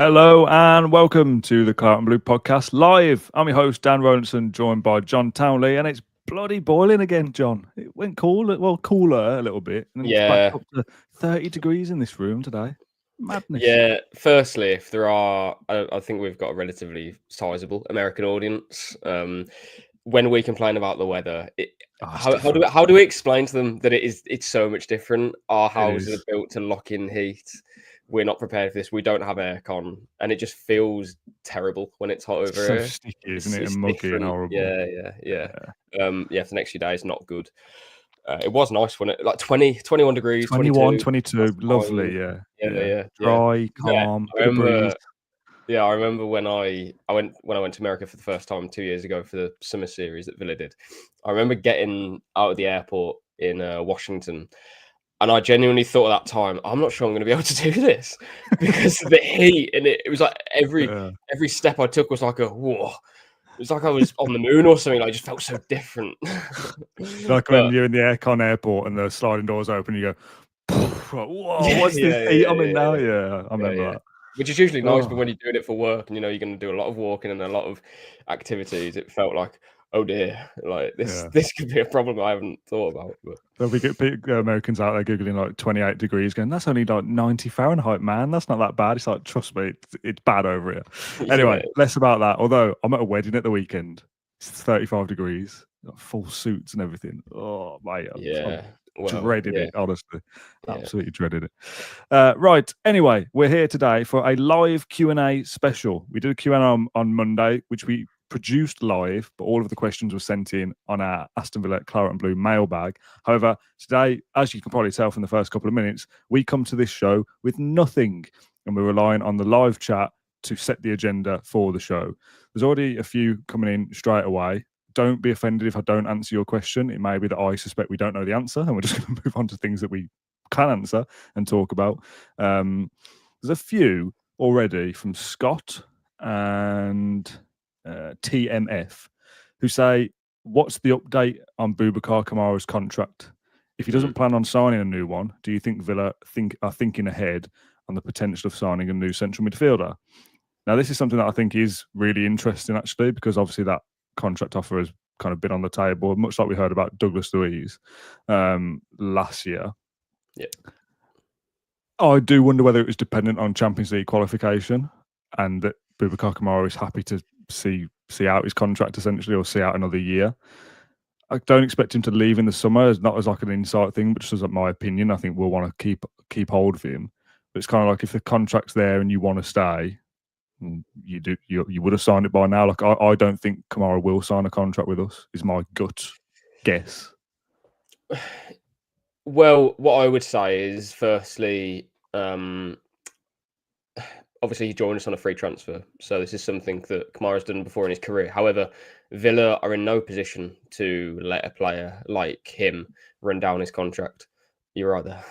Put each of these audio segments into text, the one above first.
Hello and welcome to the Claret and Blue podcast live. I'm your host, Dan Rolinson, joined by John Townley, and it's bloody boiling again, John. It went cooler a little bit, and it's back Yeah, up to 30 degrees in this room today. Madness. yeah. Firstly, if there are, I think we've got a relatively sizable American audience. When we complain about the weather, It's how different. do we explain to them that it's so much different? Our It houses is. are built to lock in heat. We're not prepared for this. We don't have aircon, and it just feels terrible when it's hot It's over so here. sticky, isn't It's it? And it's muggy and different. horrible. Yeah. For the next few days, not good. It was nice when it like 21 degrees, 21, 22. 22, That's lovely, fine. yeah. Yeah, Yeah. yeah, yeah. Dry, Yeah, calm, I bit of breeze. remember. Yeah, I remember when I went to America for the first time 2 years ago for the summer series that Villa did. I remember getting out of the airport in Washington, and I genuinely thought at that time, I'm not sure I'm going to be able to do this because of the heat, and it was like Yeah. every step I took was like a whoa. It was like I was on the moon or something. Like, I just felt so different. Like when But you're in the aircon airport and the sliding doors open, you go, whoa, yeah, what's this yeah, heat yeah, I'm in yeah, now? yeah. Yeah, I Yeah, remember yeah. that. Which is usually nice, but Oh, when you're doing it for work and you know you're going to do a lot of walking and a lot of activities, it felt like, oh dear, like this yeah. this could be a problem I haven't thought about. But There'll be Americans out there googling like 28 degrees, going, "That's only like 90 Fahrenheit, man. That's not that bad." It's like, trust me, it's bad over here. yeah, Anyway, less about that. Although I'm at a wedding at the weekend, it's 35 degrees, got full suits and everything. Oh, mate, I've yeah, well, dreaded yeah, it. Honestly, yeah. absolutely dreaded it. Right. Anyway, we're here today for a live Q&A special. We did a Q&A on Monday, which we produced live, but all of the questions were sent in on our Aston Villa Claret and Blue mailbag. However, today, as you can probably tell from the first couple of minutes, we come to this show with nothing, and we're relying on the live chat to set the agenda for the show. There's already a few coming in straight away. Don't be offended if I don't answer your question. It may be that I suspect we don't know the answer, and we're just going to move on to things that we can answer and talk about. There's a few already from Scott and TMF who say, "What's the update on Boubacar Kamara's contract? If he doesn't plan on signing a new one, do you think Villa are thinking ahead on the potential of signing a new central midfielder?" Now, this is something that I think is really interesting, actually, because obviously that contract offer has kind of been on the table, much like we heard about Douglas Luiz last year. Yeah. I do wonder whether it was dependent on Champions League qualification and that Boubacar Kamara is happy to see out his contract essentially, or see out another year. I don't expect him to leave in the summer, not as like an insight thing, but just as like my opinion. I think we'll want to keep hold of him. But it's kind of like if the contract's there and you want to stay, you would have signed it by now. Like I don't think Kamara will sign a contract with us, is my gut guess. Well, what I would say is, firstly, obviously he joined us on a free transfer, so this is something that Kamara's done before in his career. However, Villa are in no position to let a player like him run down his contract. You're right there.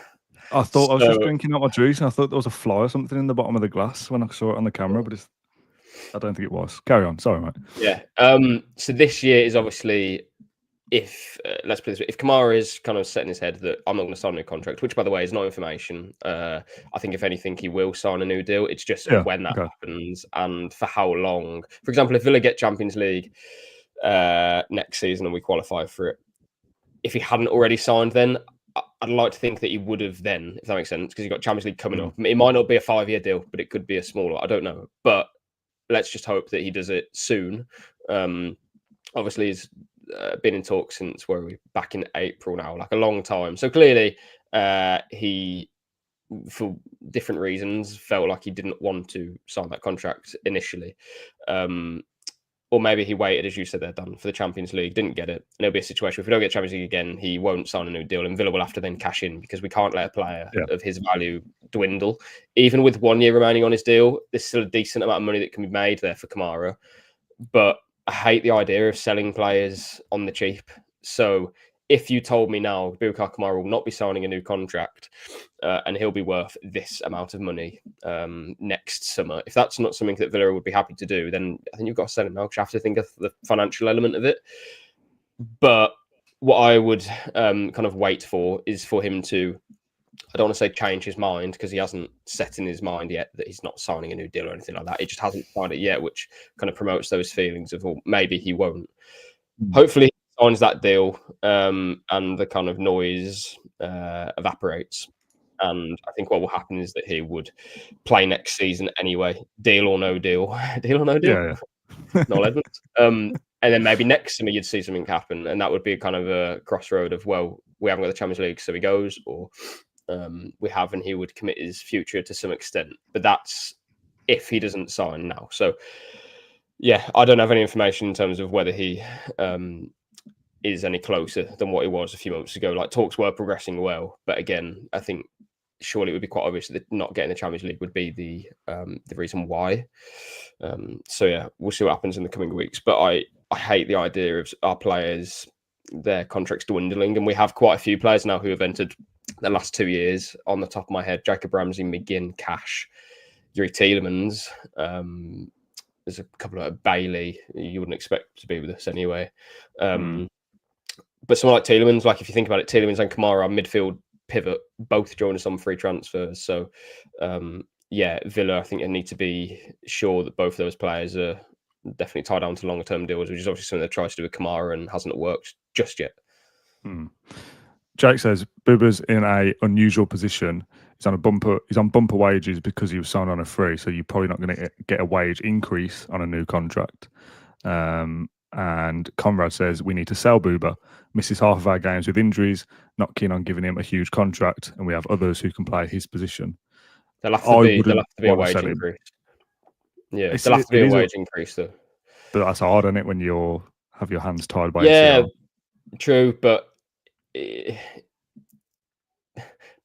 I thought I was just So drinking out my juice, and I thought there was a fly or something in the bottom of the glass when I saw it on the camera, but I don't think it was. Carry on. Sorry, mate. yeah. So this year is obviously, if let's put it this way, if Kamara is kind of setting his head that I'm not going to sign a new contract, which by the way is no information. I think if anything, he will sign a new deal. It's just Yeah. when that Okay. happens and for how long. For example, if Villa get Champions League next season and we qualify for it, if he hadn't already signed, then I'd like to think that he would have then, if that makes sense, because you've got Champions League coming up. It might not be a 5-year deal, but it could be a smaller. I don't know, but let's just hope that he does it soon. Obviously, he's been in talks since where are we back in April now, like a long time. So clearly, he, for different reasons, felt like he didn't want to sign that contract initially. Or maybe he waited, as you said there, Dan, for the Champions League, didn't get it. And it'll be a situation where if we don't get Champions League again, he won't sign a new deal, and Villa will have to then cash in because we can't let a player of his value dwindle. Even with 1 year remaining on his deal, there's still a decent amount of money that can be made there for Kamara. But I hate the idea of selling players on the cheap. So if you told me now Boubacar Kamara will not be signing a new contract and he'll be worth this amount of money next summer, if that's not something that Villa would be happy to do, then I think you've got to sell him now because you have to think of the financial element of it. But what I would kind of wait for is for him to I don't want to say change his mind because he hasn't set in his mind yet that he's not signing a new deal or anything like that. He just hasn't signed it yet, which kind of promotes those feelings of, well, maybe he won't. Hopefully he signs that deal and the kind of noise evaporates. And I think what will happen is that he would play next season anyway, deal or no deal. Deal or no deal? Yeah. Noel Edmonds. And then maybe next summer you'd see something happen. And that would be kind of a crossroad of, well, we haven't got the Champions League, so he goes, or we have, and he would commit his future to some extent. But that's if he doesn't sign now. So, yeah, I don't have any information in terms of whether he is any closer than what he was a few months ago. Like, talks were progressing well. But again, I think surely it would be quite obvious that not getting the Champions League would be the reason why. So yeah, we'll see what happens in the coming weeks. But I hate the idea of our players, their contracts dwindling, and we have quite a few players now who have entered the last 2 years. On the top of my head, Jacob Ramsey, McGinn, Cash, Yuri Tielemans. There's a couple of Bailey you wouldn't expect to be with us anyway. But someone like Tielemans, like if you think about it, Tielemans and Kamara are midfield pivot, both join us on free transfers. So, yeah, Villa, I think they need to be sure that both of those players are definitely tied down to longer term deals, which is obviously something they try to do with Kamara and hasn't worked just yet. Jake says Buba's in a unusual position. He's on bumper wages because he was signed on a free, so you're probably not going to get a wage increase on a new contract. And Conrad says we need to sell Buba. Misses half of our games with injuries. Not keen on giving him a huge contract, and we have others who can play his position. There'll have to be a wage increase. Yeah, there'll have to be a wage increase though. But that's hard, isn't it, when you have your hands tied by ACL? True, but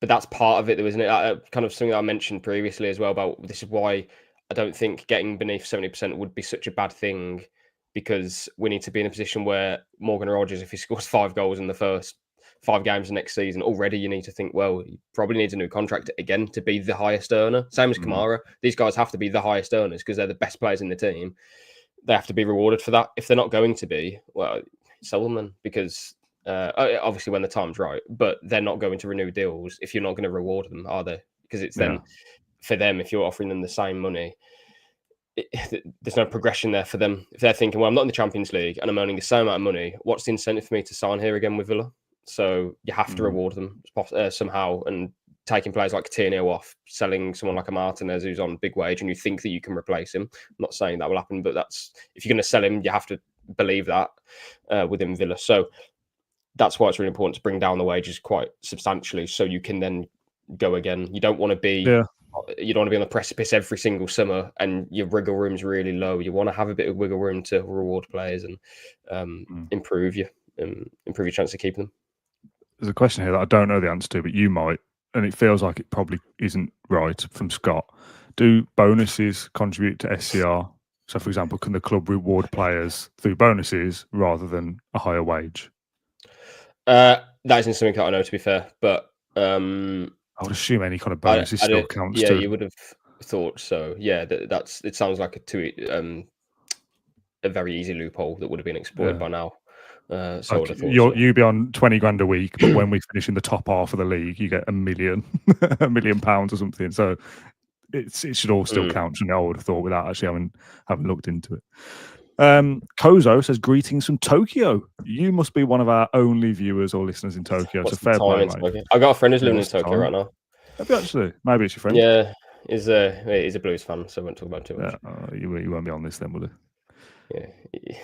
that's part of it, though, isn't it? Kind of something I mentioned previously as well about this is why I don't think getting beneath 70% would be such a bad thing, because we need to be in a position where Morgan Rogers, if he scores 5 goals in the first 5 games of next season, already you need to think, well, he probably needs a new contract again to be the highest earner. Same as Kamara. These guys have to be the highest earners because they're the best players in the team. They have to be rewarded for that. If they're not going to be, well, sell them then, because obviously when the time's right, but they're not going to renew deals if you're not going to reward them, are they? Because it's then for them, if you're offering them the same money, there's no progression there for them. If they're thinking, well, I'm not in the Champions League and I'm earning the same amount of money, what's the incentive for me to sign here again with Villa? So you have to reward them somehow, and taking players like Coutinho off, selling someone like a Martinez who's on big wage, and you think that you can replace him. I'm not saying that will happen, but that's if you're going to sell him, you have to believe that within Villa. So that's why it's really important to bring down the wages quite substantially, so you can then go again. You don't want to be you don't want to be on the precipice every single summer and your wiggle room's really low. You want to have a bit of wiggle room to reward players and improve your chance of keeping them. There's a question here that I don't know the answer to, but you might, and it feels like it probably isn't right, from Scott. Do bonuses contribute to SCR? So, for example, can the club reward players through bonuses rather than a higher wage? That isn't something that I know, to be fair, but I would assume any kind of bonuses still counts. Yeah, you would have thought so. Yeah, that's. It sounds like a very easy loophole that would have been exploited by now. So like you'd be on 20 grand a week, but when we finish in the top half of the league, you get £1 million, £1 million or something. So it should all still count. And I would have thought without actually having looked into it. Kozo says greetings from Tokyo. You must be one of our only viewers or listeners in Tokyo. What's so fair play, mate. I got a friend who's living in Tokyo right now. Have you actually? Maybe it's your friend. Yeah, he's a Blues fan, so I won't talk about it too much. You won't be on this then, will you? Yeah,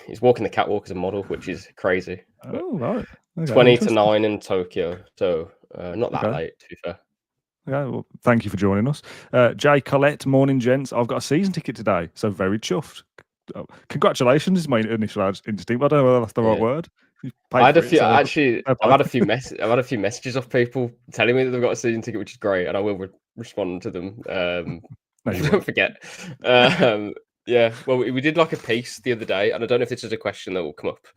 he's walking the catwalk as a model, which is crazy. Oh, right. Okay, 20 to 9 in Tokyo, so not that late, to be fair. Okay, well, thank you for joining us. Jay Collette, morning, gents. I've got a season ticket today, so very chuffed. Congratulations is my initial instinct. I don't know whether that's the right word. I had a few. I've had a few messages off people telling me that they've got a season ticket, which is great, and I will respond to them. No, you don't forget. Yeah, well, we did like a piece the other day, and I don't know if this is a question that will come up.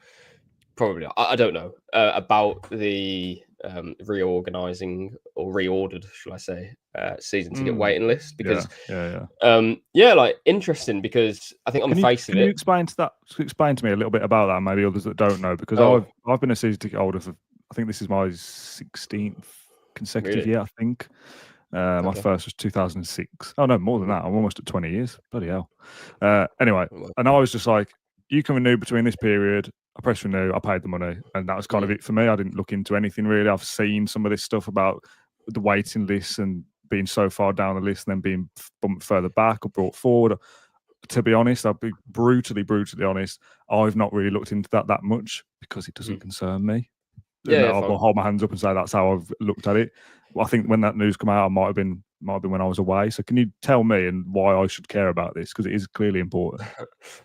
Probably not. I don't know about the reorganizing or reordered, shall I say, season ticket waiting list, because like interesting, because I think on the face of it, can you explain to me a little bit about that, and maybe others that don't know, because I've been a season ticket holder for, I think this is my 16th consecutive Really? year, I think. My Okay. first was 2006. Oh no, more than that. I'm almost at 20 years. Bloody hell. Anyway, Well, and I was just like, you can renew between this period. I pressed renew. I paid the money, and that was kind of it for me. I didn't look into anything really. I've seen some of this stuff about the waiting lists and being so far down the list and then being bumped further back or brought forward. To be honest, I'll be brutally honest. I've not really looked into that much because it doesn't concern me. Yeah, And yeah, I'll fine. hold my hands up and say that's how I've looked at it. Well, I think when that news came out, I might have been when I was away. So can you tell me and why I should care about this? Because it is clearly important.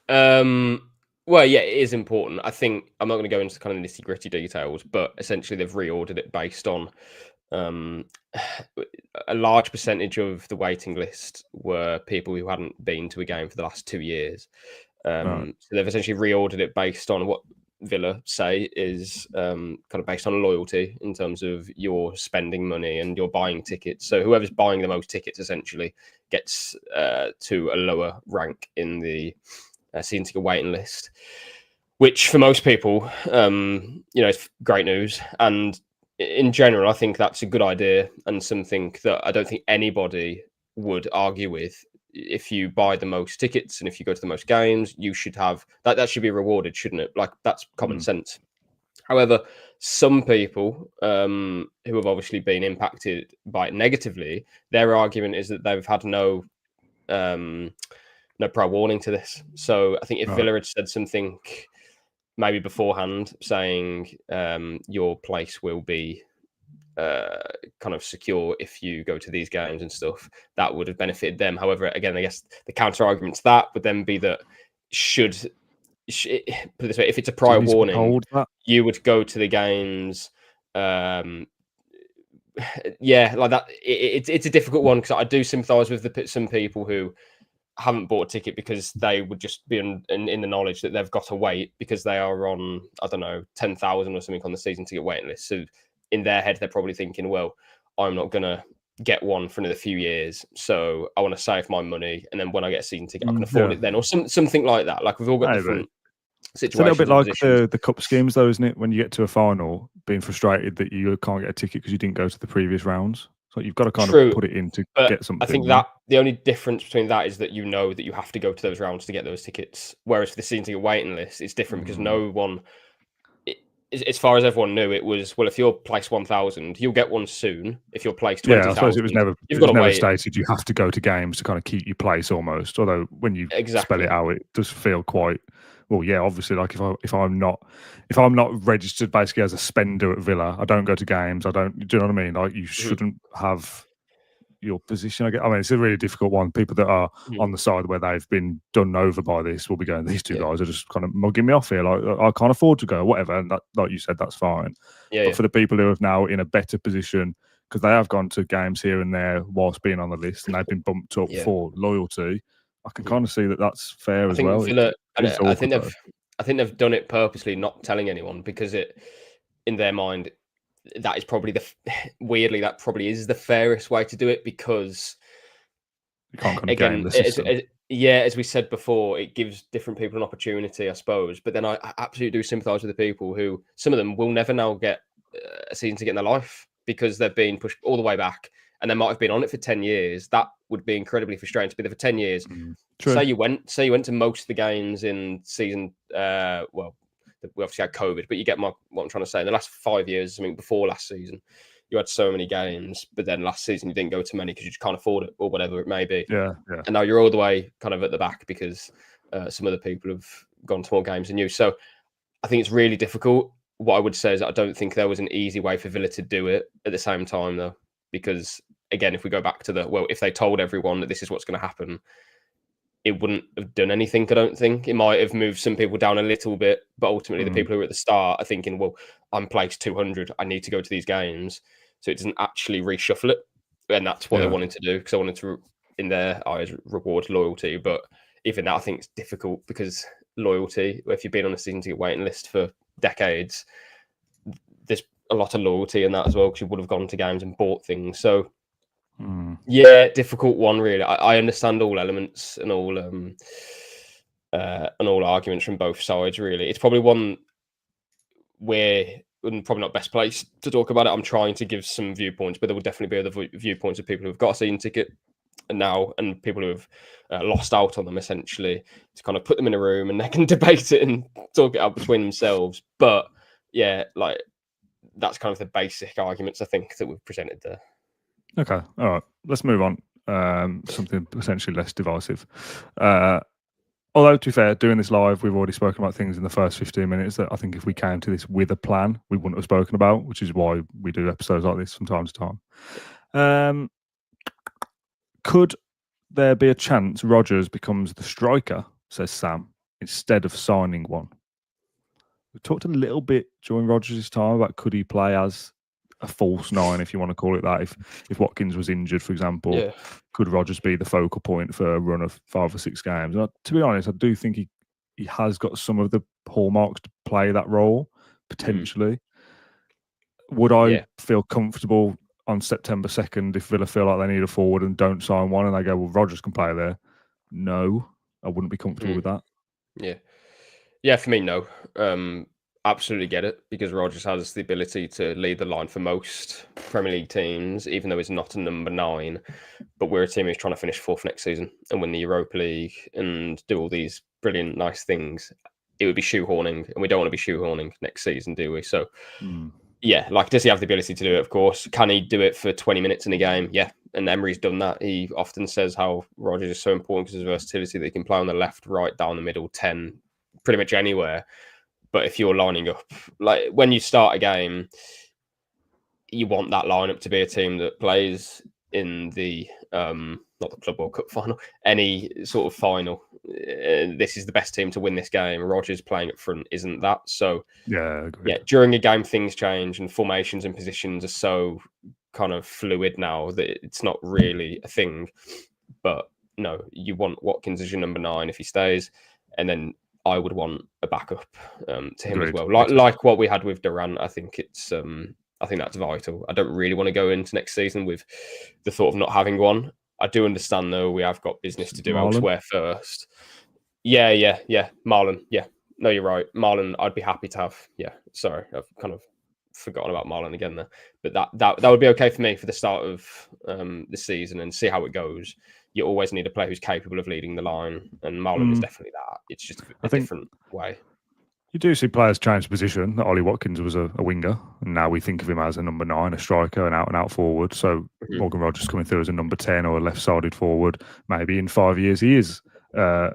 Well, yeah, it is important. I think I'm not going to go into kind of nitty gritty details, but essentially they've reordered it based on a large percentage of the waiting list were people who hadn't been to a game for the last 2 years. Right. So they've essentially reordered it based on what Villa say is kind of based on loyalty in terms of your spending money and your buying tickets. So whoever's buying the most tickets essentially gets to a lower rank in the season ticket waiting list, which for most people, it's great news. And in general, I think that's a good idea and something that I don't think anybody would argue with. If you buy the most tickets and if you go to the most games, you should have that. That should be rewarded, shouldn't it? Like that's common sense. However, some people who have obviously been impacted by it negatively, their argument is that they've had no prior warning to this. So I think if Right. Villa had said something maybe beforehand, saying your place will be kind of secure if you go to these games and stuff, that would have benefited them. However, again, I guess the counter argument to that would then be that should put it this way, if it's a Do you prior need to be warning, told that? you would go to the games. Yeah, like that. It's a difficult one because I do sympathise with some people who haven't bought a ticket because they would just be in the knowledge that they've got to wait because they are on, I don't know, 10,000 or something on the season ticket waiting list. So in their head, they're probably thinking, well, I'm not going to get one for another few years. So I want to save my money. And then when I get a season ticket, I can afford Yeah, it then or something like that. Like we've all got I agree. different It's a little bit situations and like positions. the cup schemes, though, isn't it? When you get to a final, being frustrated that you can't get a ticket because you didn't go to the previous rounds. So you've got to kind of True. put it in to But get I think something. that the only difference between that is that you know that you have to go to those rounds to get those tickets. Whereas for the season ticket waiting list, it's different because no one, as far as everyone knew, it was, well, if you're place 1,000, you'll get one soon. If you're place Yeah, I suppose 20,000, it was you've got to never wait. stated you have to go to games to kind of keep your place almost. Although when you spell Exactly. it out, it does feel quite well. Yeah, obviously, like if I'm not registered basically as a spender at Villa, I don't go to games. I don't. Do you know what I mean? Like you shouldn't have your position. I mean, it's a really difficult one. People that are on the side where they've been done over by this will be going, these two guys are just kind of mugging me off here. Like, I can't afford to go, whatever. And that, like you said, that's fine. But for the people who are now in a better position, because they have gone to games here and there whilst being on the list and they've been bumped up for loyalty, I can kind of see that that's fair I as think well. Villa, and It's I awkward though. think they've done it purposely, not telling anyone because in their mind, that is probably weirdly, that probably is the fairest way to do it because You can't kind of game again, the system. as we said before, it gives different people an opportunity, I suppose. But then I absolutely do sympathise with the people who, some of them will never now get a season ticket in their life because they've been pushed all the way back and they might have been on it for 10 years. That would be incredibly frustrating to be there for 10 years. True. Say you went to most of the games in season, well, we obviously had COVID, but you get what I'm trying to say. In the last 5 years, I mean, before last season, you had so many games, but then last season you didn't go to many because you just can't afford it or whatever it may be. Yeah. And now you're all the way kind of at the back because some other people have gone to more games than you. So I think it's really difficult. What I would say is I don't think there was an easy way for Villa to do it at the same time, though, because again, if we go back to if they told everyone that this is what's going to happen, it wouldn't have done anything, I don't think. It might have moved some people down a little bit, but ultimately the people who are at the start are thinking, well, I'm placed 200. I need to go to these games. So it doesn't actually reshuffle it. And that's what they wanted to do because I wanted to, in their eyes, reward loyalty. But even that, I think it's difficult because loyalty, if you've been on a season ticket waiting list for decades, there's a lot of loyalty in that as well because you would have gone to games and bought things. So yeah, difficult one really. I understand all elements and all arguments from both sides. Really, it's probably one where and probably not best place to talk about it. I'm trying to give some viewpoints, but there will definitely be other viewpoints of people who've got a season ticket now and people who have lost out on them, essentially, to kind of put them in a room and they can debate it and talk it out between themselves. But yeah, like that's kind of the basic arguments I think that we've presented there. Okay, all right, let's move on. Something potentially less divisive. Although, to be fair, doing this live, we've already spoken about things in the first 15 minutes that I think if we came to this with a plan, we wouldn't have spoken about, which is why we do episodes like this from time to time. Could there be a chance Rodgers becomes the striker, says Sam, instead of signing one? We talked a little bit during Rodgers' time about could he play as a false nine, if you want to call it that. If Watkins was injured, for example, could Rodgers be the focal point for a run of 5 or 6 games? And to be honest, I do think he has got some of the hallmarks to play that role, potentially. Would I feel comfortable on September 2nd if Villa feel like they need a forward and don't sign one and they go, well, Rodgers can play there? No, I wouldn't be comfortable with that. Yeah, for me, no. Absolutely get it, because Rodgers has the ability to lead the line for most Premier League teams, even though he's not a number 9. But we're a team who's trying to finish 4th next season and win the Europa League and do all these brilliant, nice things. It would be shoehorning, and we don't want to be shoehorning next season, do we? So, yeah, like, does he have the ability to do it? Of course. Can he do it for 20 minutes in a game? Yeah. And Emery's done that. He often says how Rodgers is so important because of his versatility that he can play on the left, right, down the middle, 10, pretty much anywhere. But if you're lining up, like when you start a game, you want that lineup to be a team that plays in the not the Club World Cup final, any sort of final. This is the best team to win this game. Rodgers playing up front isn't that. So yeah, during a game things change and formations and positions are so kind of fluid now that it's not really a thing. But no, you want Watkins as your number 9 if he stays, and then I would want a backup to him as well, like what we had with Durant. I think it's I think that's vital. I don't really want to go into next season with the thought of not having one. I do understand though we have got business to do elsewhere first. Yeah. Marlon. Yeah, no, you're right. Marlon, I'd be happy to have. Yeah, sorry, I've kind of forgotten about Marlon again there, but that would be okay for me for the start of the season and see how it goes. You always need a player who's capable of leading the line, and Marlon is definitely that. It's just a different way. You do see players change position. Ollie Watkins was a winger, and now we think of him as a number 9, a striker, an out-and-out forward. So Morgan Rodgers coming through as a number 10 or a left-sided forward. Maybe in 5 years he is a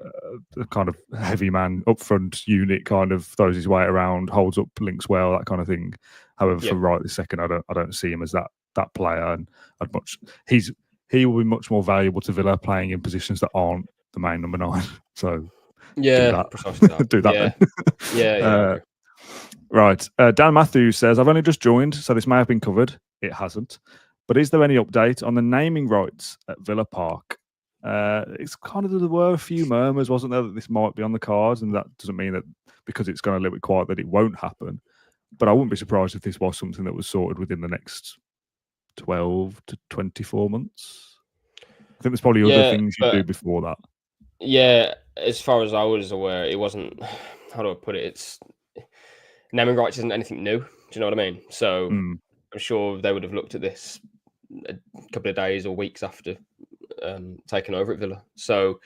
kind of heavy man, up-front unit, kind of throws his weight around, holds up, links well, that kind of thing. However, for right this second, I don't see him as that player, and he will be much more valuable to Villa playing in positions that aren't the main number 9. So precisely that. Do that. Yeah. Right. Dan Matthews says, I've only just joined, so this may have been covered. It hasn't. But is there any update on the naming rights at Villa Park? It's kind of, there were a few murmurs, wasn't there, that this might be on the cards, and that doesn't mean that because it's gone a little bit quiet that it won't happen. But I wouldn't be surprised if this was something that was sorted within the next 12 to 24 months. I think there's probably other things you do before that. Yeah, as far as I was aware, it wasn't, how do I put it? It's naming rights isn't anything new. Do you know what I mean? So I'm sure they would have looked at this a couple of days or weeks after taking over at Villa. So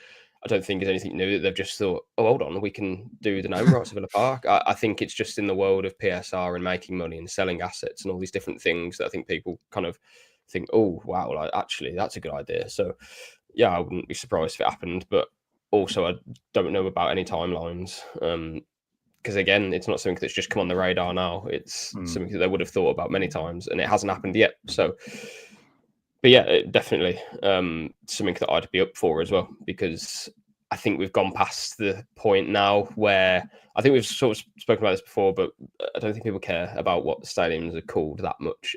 I don't think it's anything new that they've just thought, oh, hold on, we can do the naming rights of Villa Park. I think it's just in the world of PSR and making money and selling assets and all these different things that I think people kind of think, oh, wow, like, actually, that's a good idea. So, yeah, I wouldn't be surprised if it happened. But also, I don't know about any timelines. Because, again, it's not something that's just come on the radar now. It's something that they would have thought about many times, and it hasn't happened yet. So, but yeah, definitely something that I'd be up for as well, because I think we've gone past the point now where I think we've sort of spoken about this before, but I don't think people care about what the stadiums are called that much.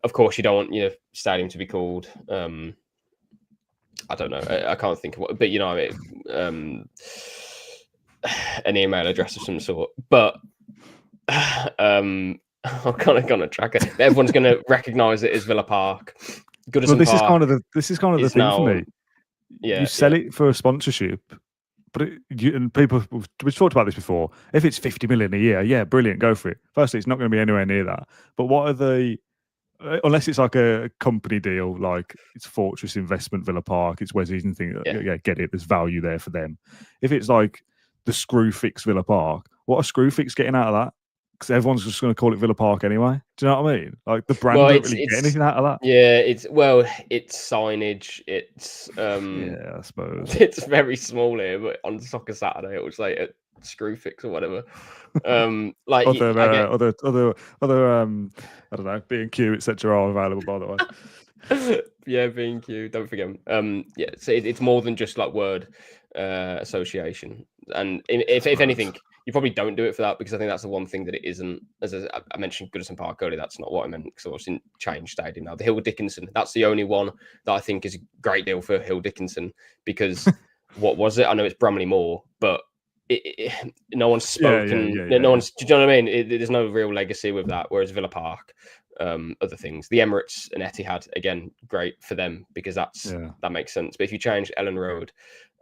Of course, you don't want your stadium to be called. I don't know. I can't think of what, but you know, an email address of some sort. But I'm kind of gonna track it. Everyone's going to recognise it as Villa Park. Goodison this Park is kind of the thing for me. Yeah, you sell it for a sponsorship. But and people, we've talked about this before. If it's 50 million a year, yeah, brilliant, go for it. Firstly, it's not going to be anywhere near that. But what are the unless it's like a company deal, like it's Fortress Investment Villa Park, it's Wes and thing. Yeah, get it. There's value there for them. If it's like the Screw Fix Villa Park, what are Screw Fix getting out of that? Because everyone's just going to call it Villa Park anyway. Do you know what I mean? Like the brand don't really get anything out of that. Yeah, it's signage. It's yeah, I suppose it's very small here, but on Soccer Saturday it was like a Screwfix or whatever. Like other I don't know, B&Q etc. are available, by the way. Yeah, B&Q, don't forget them. Yeah, so it's more than just like word association, and if anything, you probably don't do it for that, because I think that's the one thing that it isn't. As I mentioned Goodison Park earlier, that's not what I meant, because it's in Change Stadium now. The Hill Dickinson, that's the only one that I think is a great deal for Hill Dickinson, because what was it? I know it's Bramley Moor, but no one's spoken. No one's. Do you know what I mean? There's no real legacy with that. Whereas Villa Park, other things, the Emirates and Etihad, again, great for them, because that makes sense. But if you change Ellen Road,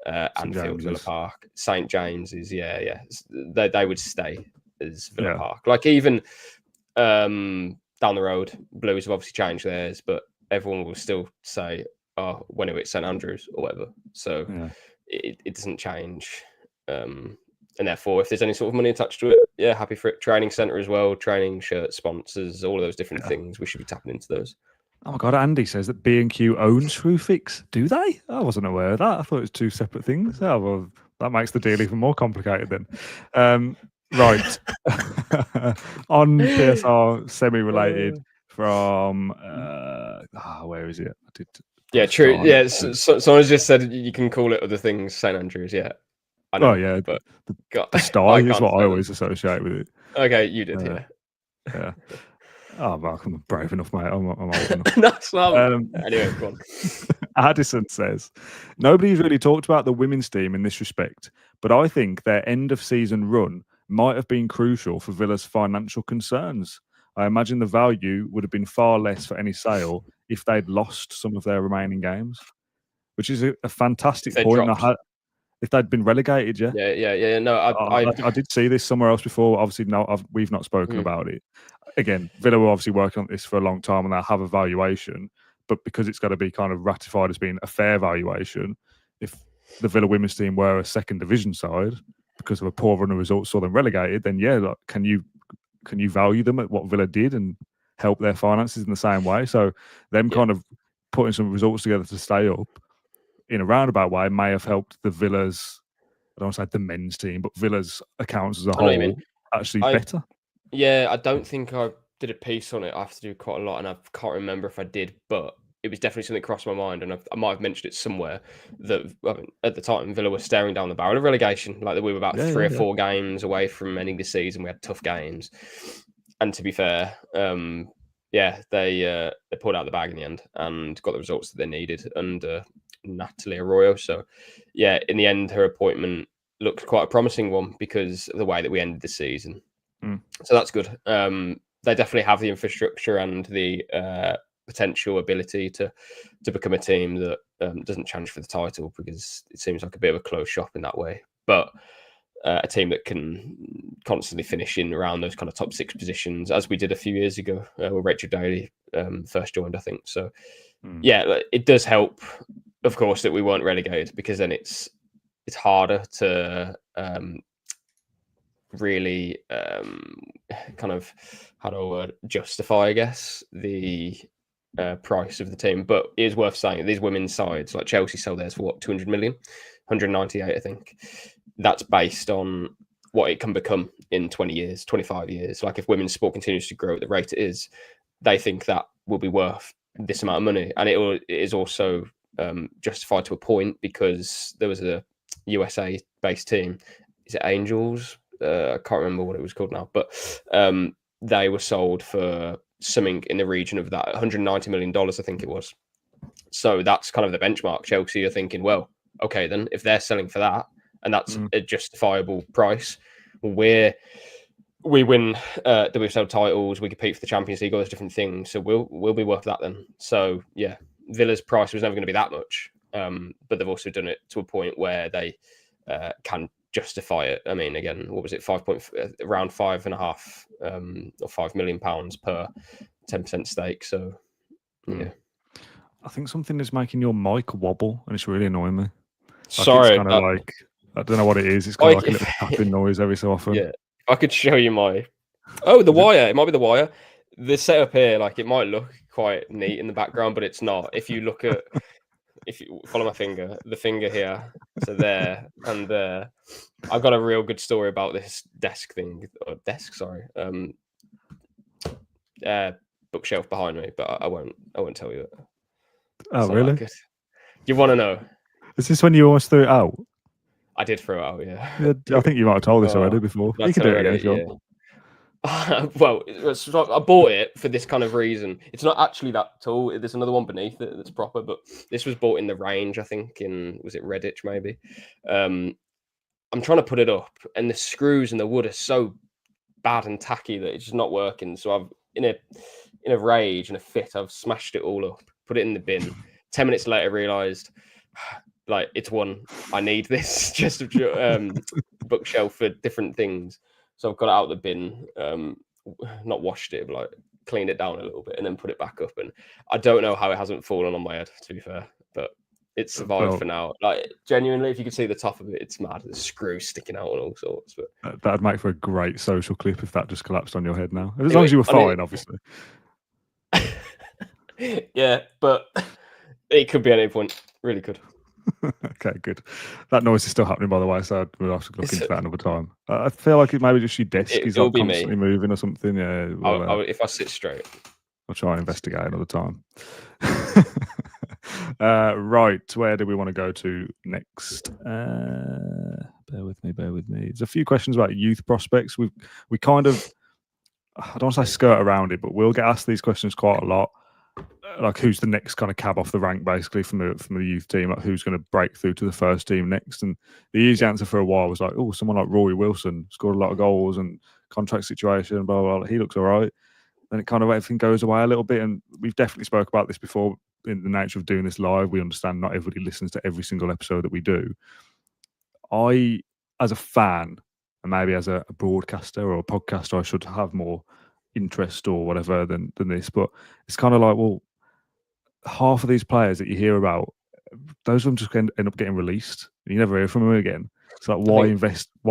Anfield, Villa Park, St James's, they would stay as Villa Park. Like even down the road, Blues have obviously changed theirs, but everyone will still say, "Oh, when it was St Andrews" or whatever. So it doesn't change. And therefore, if there's any sort of money attached to it, happy for it. Training centre as well, training shirt sponsors, all of those different things. We should be tapping into those. Oh my God, Andy says that B&Q owns Screwfix. Do they? I wasn't aware of that. I thought it was two separate things. Oh, well, that makes the deal even more complicated then. Right. On PSR, semi-related from, where is it? True. Yeah, someone just said you can call it other things, St Andrews, I know, but the star is what I always associate with it. Okay, you did, yeah. Oh, well, I'm brave enough, mate. I'm old enough. That's anyway, go on. Addison says, nobody's really talked about the women's team in this respect, but I think their end of season run might have been crucial for Villa's financial concerns. I imagine the value would have been far less for any sale if they'd lost some of their remaining games, which is a fantastic point. If they'd been relegated, yeah. No, I did see this somewhere else before. Obviously, we've not spoken about it. Again, Villa were obviously working on this for a long time, and they'll have a valuation. But because it's got to be kind of ratified as being a fair valuation, if the Villa women's team were a second division side because of a poor run of results, saw them relegated, then can you value them at what Villa did and help their finances in the same way? So them kind of putting some results together to stay up in a roundabout way may have helped the Villa's, I don't want to say the men's team, but Villa's accounts as a whole actually better. Yeah, I don't think I did a piece on it. I have to do quite a lot, and I can't remember if I did, but it was definitely something that crossed my mind, and I might have mentioned it somewhere that at the time Villa were staring down the barrel of relegation. Like we were about 3 or 4 games away from ending the season. We had tough games, and to be fair, they pulled out the bag in the end and got the results that they needed under Natalie Arroyo. So in the end, her appointment looked quite a promising one because of the way that we ended the season. So that's good. They definitely have the infrastructure and the potential ability to become a team that doesn't challenge for the title, because it seems like a bit of a closed shop in that way, but a team that can constantly finish in around those kind of top 6 positions, as we did a few years ago where Rachel Daly first joined, I think. So it does help, of course, that we weren't relegated, because then it's harder to really kind of, how do I justify, I guess, the price of the team. But it is worth saying these women's sides, like Chelsea, sold theirs for 200 million, 198, I think. That's based on what it can become in 20 years, 25 years. Like if women's sport continues to grow at the rate it is, they think that will be worth this amount of money. And it is also justified to a point, because there was a USA-based team. Is it Angels? I can't remember what it was called now, but they were sold for something in the region of that $190 million, I think it was. So that's kind of the benchmark. Chelsea are thinking, well, okay, then if they're selling for that, and that's a justifiable price, we win WSL titles, we compete for the Champions League, all those different things. So we'll be worth that then. So Villa's price was never going to be that much, but they've also done it to a point where they can justify it. I mean, again, what was it? Around £5.5 or £5 million per 10% stake. So, yeah. I think something is making your mic wobble, and it's really annoying me. Like, Sorry, it's kind of like, I don't know what it is. It's kind of like a little tapping noise every so often. Yeah, if I could show you my. Oh, the wire. It might be the wire. The setup here, like, it might look quite neat in the background, but it's not. If you follow my finger, the finger here, so there and there. I've got a real good story about this bookshelf behind me, but I won't tell you that. Oh, really? You want to know? Is this when you almost threw it out? I did throw it out, yeah. I think you might have told this already before. You can do it again if you want. Well, I bought it for this kind of reason. It's not actually that tall. There's another one beneath it that's proper, but this was bought in the range, I think, was it Redditch maybe? I'm trying to put it up, and the screws and the wood are so bad and tacky that it's just not working. So I've, in a rage and a fit, I've smashed it all up, put it in the bin. 10 minutes later, realised, like, it's one. I need this just bookshelf for different things. So I've got it out of the bin, not washed it, but like cleaned it down a little bit and then put it back up. And I don't know how it hasn't fallen on my head, to be fair, but it's survived for now. Like, genuinely, if you could see the top of it, it's mad. There's screws sticking out and all sorts. But that'd make for a great social clip if that just collapsed on your head now. As long as you were fine, obviously. Yeah, but it could be at any point. Really could. Okay, good. That noise is still happening, by the way, so we'll have to look into that another time. I feel like it maybe just your desk is like constantly moving or something. Yeah. Well, if I sit straight, I'll try and investigate another time. Right, where do we want to go to next? Bear with me. There's a few questions about youth prospects. We kind of, I don't want to say skirt around it, but we'll get asked these questions quite a lot. Like, who's the next kind of cab off the rank, basically, from the youth team? Like, who's going to break through to the first team next? And the easy answer for a while was like, oh, someone like Rory Wilson scored a lot of goals and contract situation, blah, blah, blah. He looks all right. Then it kind of, everything goes away a little bit. And we've definitely spoke about this before in the nature of doing this live. We understand not everybody listens to every single episode that we do. I, as a fan, and maybe as a broadcaster or a podcaster, I should have more interest or whatever than this. But it's kind of like, well, half of these players that you hear about, those of them just end up getting released. You never hear from them again. It's like, why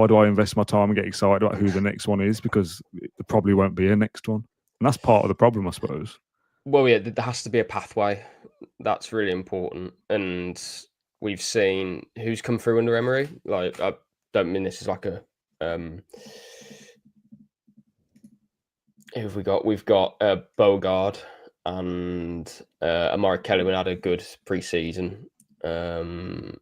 do I invest my time and get excited about who the next one is? Because there probably won't be a next one. And that's part of the problem, I suppose. Well, yeah, there has to be a pathway. That's really important. And we've seen who's come through under Emery. Like, I don't mean this is like a... who have we got? We've got Bogard and Amari Kelly had a good pre-season. Jimo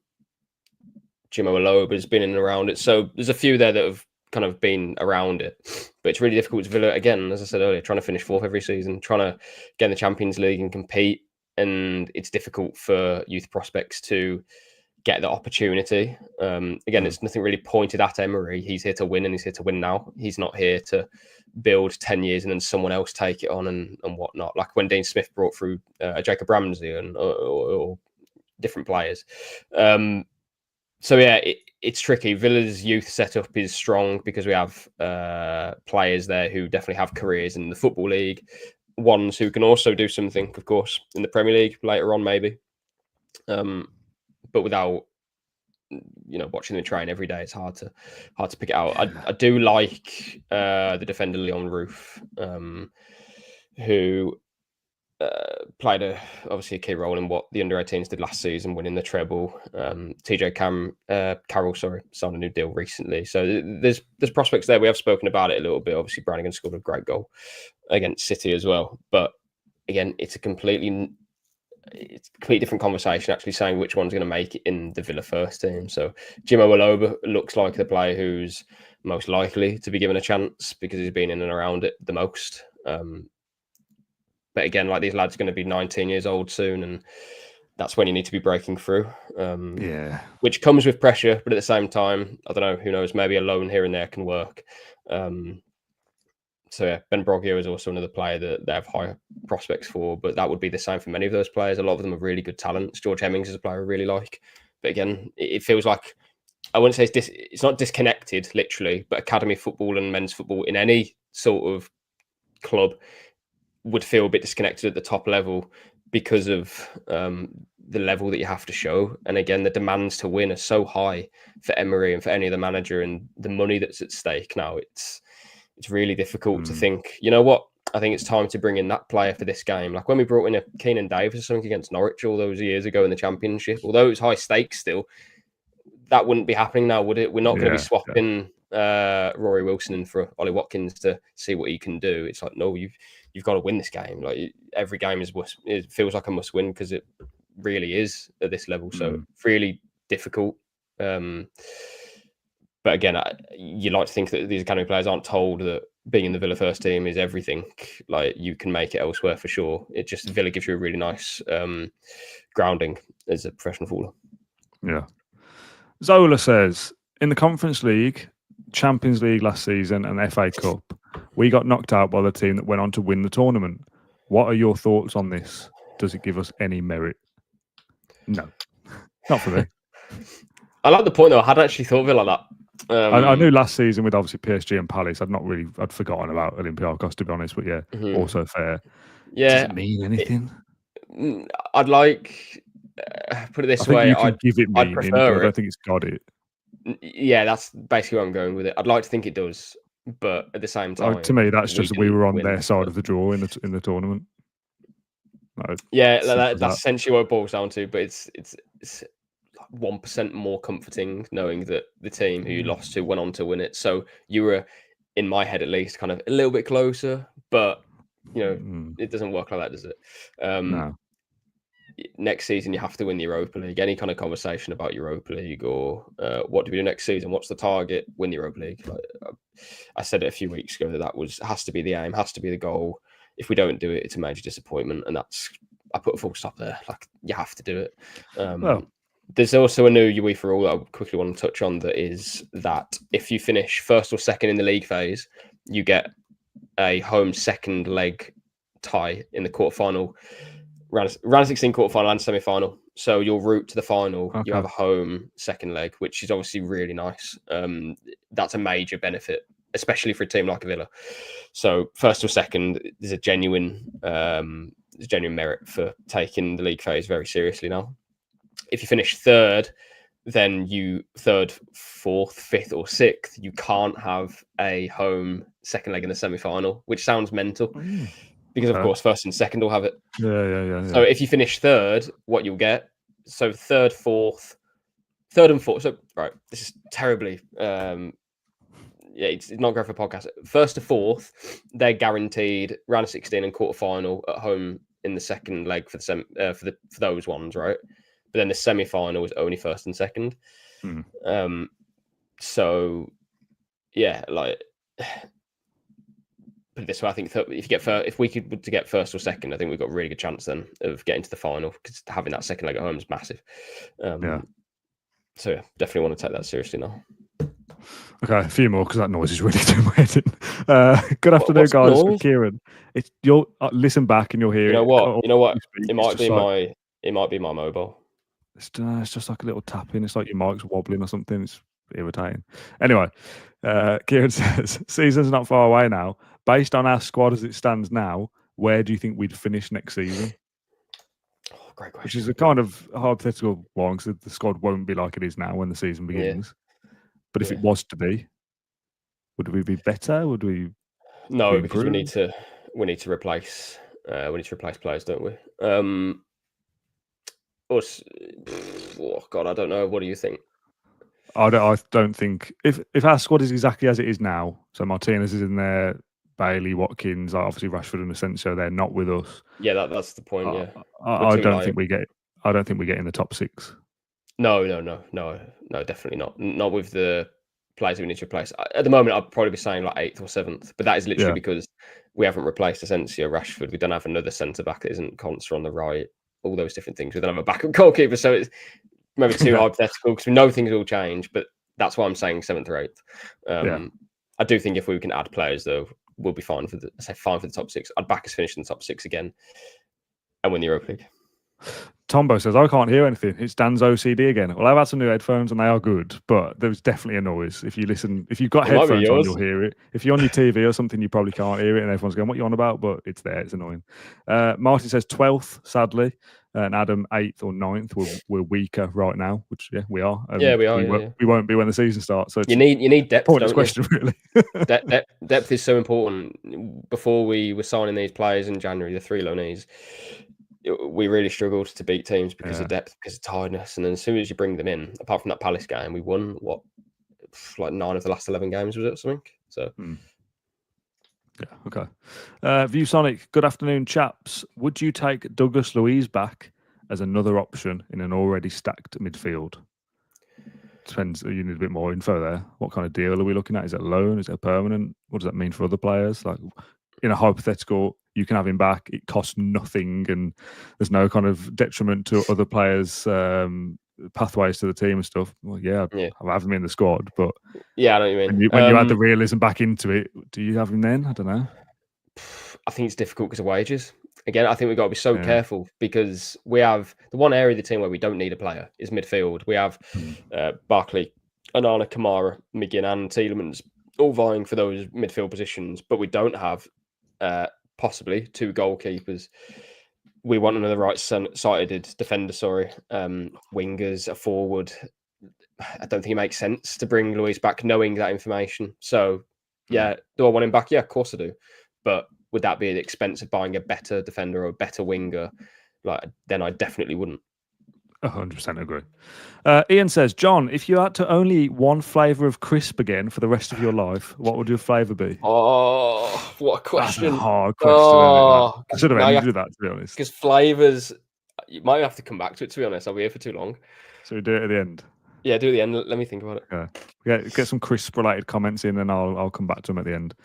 Aloba has been in and around it. So there's a few there that have kind of been around it. But it's really difficult with Villa, again, as I said earlier, trying to finish fourth every season, trying to get in the Champions League and compete. And it's difficult for youth prospects to get the opportunity. Again, it's nothing really pointed at Emery. He's here to win, and he's here to win now. He's not here to build 10 years and then someone else take it on and whatnot. Like when Dean Smith brought through Jacob Ramsey or different players. So yeah, it's tricky. Villa's youth setup is strong because we have players there who definitely have careers in the Football League, ones who can also do something, of course, in the Premier League later on, maybe. But without, watching them train every day, it's hard to pick it out. I do like the defender Leon Roof, who played obviously a key role in what the under-18s did last season, winning the treble. TJ Carroll, signed a new deal recently. So there's prospects there. We have spoken about it a little bit. Obviously, Brannigan scored a great goal against City as well. But again, it's a completely different conversation, actually saying which one's going to make it in the Villa first team. So Jimo Aloba looks like the player who's most likely to be given a chance because he's been in and around it the most. But again, like, these lads are going to be 19 years old soon, and that's when you need to be breaking through. Which comes with pressure, but at the same time, I don't know, who knows, maybe a loan here and there can work. So yeah, Ben Broggio is also another player that they have high prospects for, but that would be the same for many of those players. A lot of them are really good talents. George Hemmings is a player I really like. But again, it feels like I wouldn't say it's not disconnected literally, but academy football and men's football in any sort of club would feel a bit disconnected at the top level because of the level that you have to show. And again, the demands to win are so high for Emery and for any other manager, and the money that's at stake now, it's really difficult to think, you know what, I think it's time to bring in that player for this game. Like when we brought in a Keenan Davis or something against Norwich all those years ago in the Championship, although it was high stakes still, that wouldn't be happening now, would it? We're not going to be swapping Rory Wilson in for Ollie Watkins to see what he can do. It's like, no, you've got to win this game. Like every game it feels like a must win because it really is at this level. So really difficult. But again, you like to think that these academy players aren't told that being in the Villa first team is everything. Like you can make it elsewhere for sure. It just Villa gives you a really nice grounding as a professional footballer. Yeah. Zola says, in the Conference League, Champions League last season and FA Cup, we got knocked out by the team that went on to win the tournament. What are your thoughts on this? Does it give us any merit? No, not for me. I like the point though. I hadn't actually thought of it like that. I knew last season with obviously PSG and Palace, I'd forgotten about Olympiacos, to be honest, but yeah, also fair. Yeah. Does it mean anything? I'd like, put it this way, you can give it meaning, prefer but I don't think it's got it. Yeah, that's basically where I'm going with it. I'd like to think it does, but at the same time, to me, that's just we were on their side of the draw in the tournament. That's essentially what it boils down to. But it's 1% more comforting knowing that the team who you lost to went on to win it. So you were, in my head at least, kind of a little bit closer. But you know, it doesn't work like that, does it? No. Next season, you have to win the Europa League. Any kind of conversation about Europa League or what do we do next season? What's the target? Win the Europa League. Like, I said it a few weeks ago that has to be the aim, has to be the goal. If we don't do it, it's a major disappointment, and I put a full stop there. Like you have to do it. There's also a new UEFA rule that I quickly want to touch on. That is that if you finish first or second in the league phase, you get a home second leg tie in the quarterfinal. Round 16 quarterfinal and semi-final. So your route to the final, you have a home second leg, which is obviously really nice. That's a major benefit, especially for a team like Villa. So first or second, there's a genuine merit for taking the league phase very seriously now. If you finish third, then third, fourth, fifth, or sixth, you can't have a home second leg in the semi-final, which sounds mental. Because, of course, first and second will have it. Yeah. So if you finish third, what you'll get, so third and fourth. So, right, this is terribly, it's not great for a podcast. First to fourth, they're guaranteed round of 16 and quarterfinal at home in the second leg for for those ones, right? But then the semi-final is only first and second. So, yeah, like... Put it this way, I think if we could to get first or second, I think we've got a really good chance then of getting to the final because having that second leg at home is massive. So yeah, definitely want to take that seriously now. Okay, a few more because that noise is really doing my head in. Good afternoon, guys. For Kieran, you'll listen back and you'll hear. You know what? It might be my mobile. It's just like a little tapping. It's like your mic's wobbling or something. It's irritating. Anyway, Kieran says season's not far away now. Based on our squad as it stands now, where do you think we'd finish next season? Great question. Which is a kind of hypothetical one because the squad won't be like it is now when the season begins. Yeah. But if it was to be, would we be better? Would we? No, because we need to replace. We need to replace players, don't we? Oh God, I don't know. What do you think? I don't think if our squad is exactly as it is now, so Martinez is in there, Bailey, Watkins, obviously Rashford and Asensio, they're not with us. Yeah, that's the point. Yeah, I don't think we get in the top six. No, definitely not. Not with the players we need to replace. At the moment, I'd probably be saying like 8th or 7th, but that is literally because we haven't replaced Asensio, Rashford. We don't have another centre back that isn't Conser on the right. All those different things. We don't have a backup goalkeeper, so it's maybe too hypothetical because we know things will change. But that's why I'm saying 7th or 8th. I do think if we can add players, though, we'll be fine for the top 6. I'd back us finish in the top 6 again and win the Europa League. Tombo says, I can't hear anything. It's Dan's OCD again. Well, I've had some new headphones and they are good, but there's definitely a noise. If you listen, if you've got It might be headphones on, yours. you'll hear it. If you're on your TV or something, you probably can't hear it and everyone's going, what are you on about? But it's there. It's annoying. Martin says 12th, sadly. And Adam 8th or 9th. We're weaker right now, which, yeah, we are. Yeah, we are. We won't be when the season starts. So you need depth, pointless don't you? question, really. Depth is so important. Before we were signing these players in January, the 3 loanees, we really struggled to beat teams because of depth, because of tiredness. And then as soon as you bring them in, apart from that Palace game, we won like 9 of the last 11 games, was it, or something? So. Yeah, okay. ViewSonic, good afternoon, chaps. Would you take Douglas Luiz back as another option in an already stacked midfield? Depends. You need a bit more info there. What kind of deal are we looking at? Is it a loan? Is it a permanent? What does that mean for other players? Like in a hypothetical, you can have him back. It costs nothing, and there's no kind of detriment to other players' pathways to the team and stuff. Well, yeah, I'll have him in the squad, but yeah, I know what you mean. When you add the realism back into it, do you have him then? I don't know. I think it's difficult because of wages. Again, I think we've got to be so careful because we have the one area of the team where we don't need a player is midfield. We have Barkley, Onana, Kamara, McGinn, and Tielemans all vying for those midfield positions, but we don't have possibly 2 goalkeepers. We want another right-sided defender, wingers, a forward. I don't think it makes sense to bring Luiz back knowing that information. So, yeah, do I want him back? Yeah, of course I do. But would that be at the expense of buying a better defender or a better winger? Then I definitely wouldn't. 100% agree. Ian says, John, if you had to only eat one flavour of crisp again for the rest of your life, what would your flavour be? Oh, what a question. That's a hard question. I should have ended with that, to be honest. Because flavours, you might have to come back to it, to be honest. I'll be here for too long. So we do it at the end? Yeah, do it at the end. Let me think about it. Yeah. Get some crisp-related comments in and I'll come back to them at the end.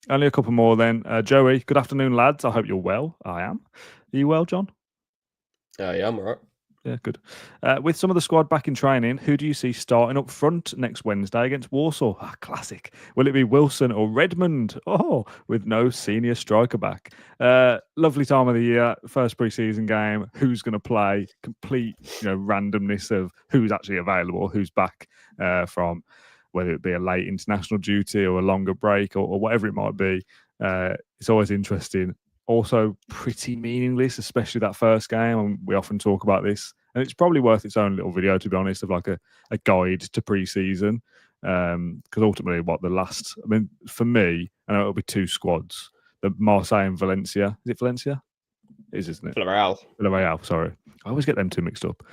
Only a couple more then. Joey, good afternoon, lads. I hope you're well. I am. Are you well, John? Yeah, I'm all right. Yeah, good. With some of the squad back in training, who do you see starting up front next Wednesday against Warsaw? Classic. Will it be Wilson or Redmond? Oh, with no senior striker back. Lovely time of the year. First pre-season game. Who's going to play? Complete randomness of who's actually available, who's back from, whether it be a late international duty or a longer break or whatever it might be. It's always interesting. Also pretty meaningless, especially that first game. And we often talk about this, and it's probably worth its own little video, to be honest, of like a guide to pre-season. Because ultimately, for me, I know it'll be 2 squads: the Marseille and Valencia. Is it Valencia? It is, isn't it? Villarreal. Sorry, I always get them 2 mixed up.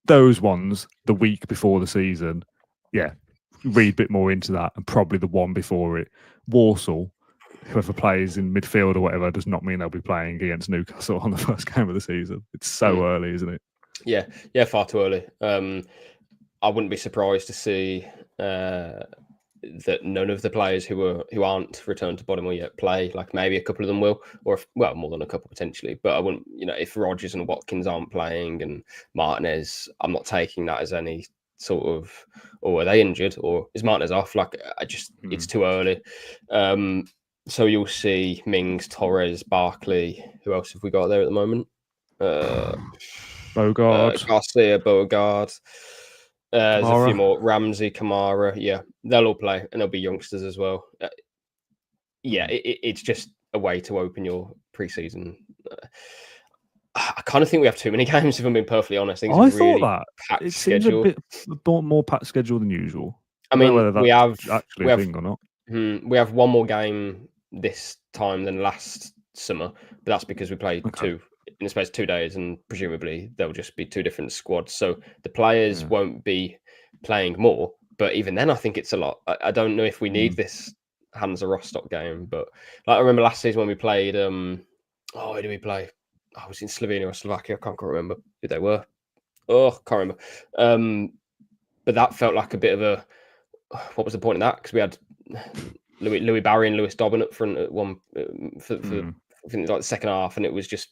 Those ones the week before the season. Yeah, read a bit more into that, and probably the one before it. Warsaw. Whoever plays in midfield or whatever does not mean they'll be playing against Newcastle on the first game of the season. It's so early, isn't it? Yeah, far too early. I wouldn't be surprised to see that none of the players who aren't returned to Bodimir yet play. Like maybe a couple of them will, or more than a couple potentially. But I wouldn't, if Rodgers and Watkins aren't playing and Martinez, I'm not taking that as any sort of, are they injured or is Martinez off? It's too early. So you'll see Mings, Torres, Barkley. Who else have we got there at the moment? Bogard. Garcia, Bogard. There's a few more. Ramsey, Kamara. Yeah, they'll all play, and there'll be youngsters as well. It's just a way to open your pre-season. I kind of think we have too many games, if I'm being perfectly honest. I thought really that. It seems a bit more packed schedule than usual. I mean, we have actually a thing or not. We have one more game this time than last summer, but that's because we played 2 in the space of 2 days, and presumably there'll just be 2 different squads. So the players won't be playing more, but even then, I think it's a lot. I don't know if we need this Hansa Rostock game, but I remember last season when we played. Who did we play? I was in Slovenia or Slovakia. I can't remember who they were. Can't remember. But that felt like a bit of a. What was the point of that? Because we had Louis Barry and Lewis Dobbin up front at one for I think the second half, and it was just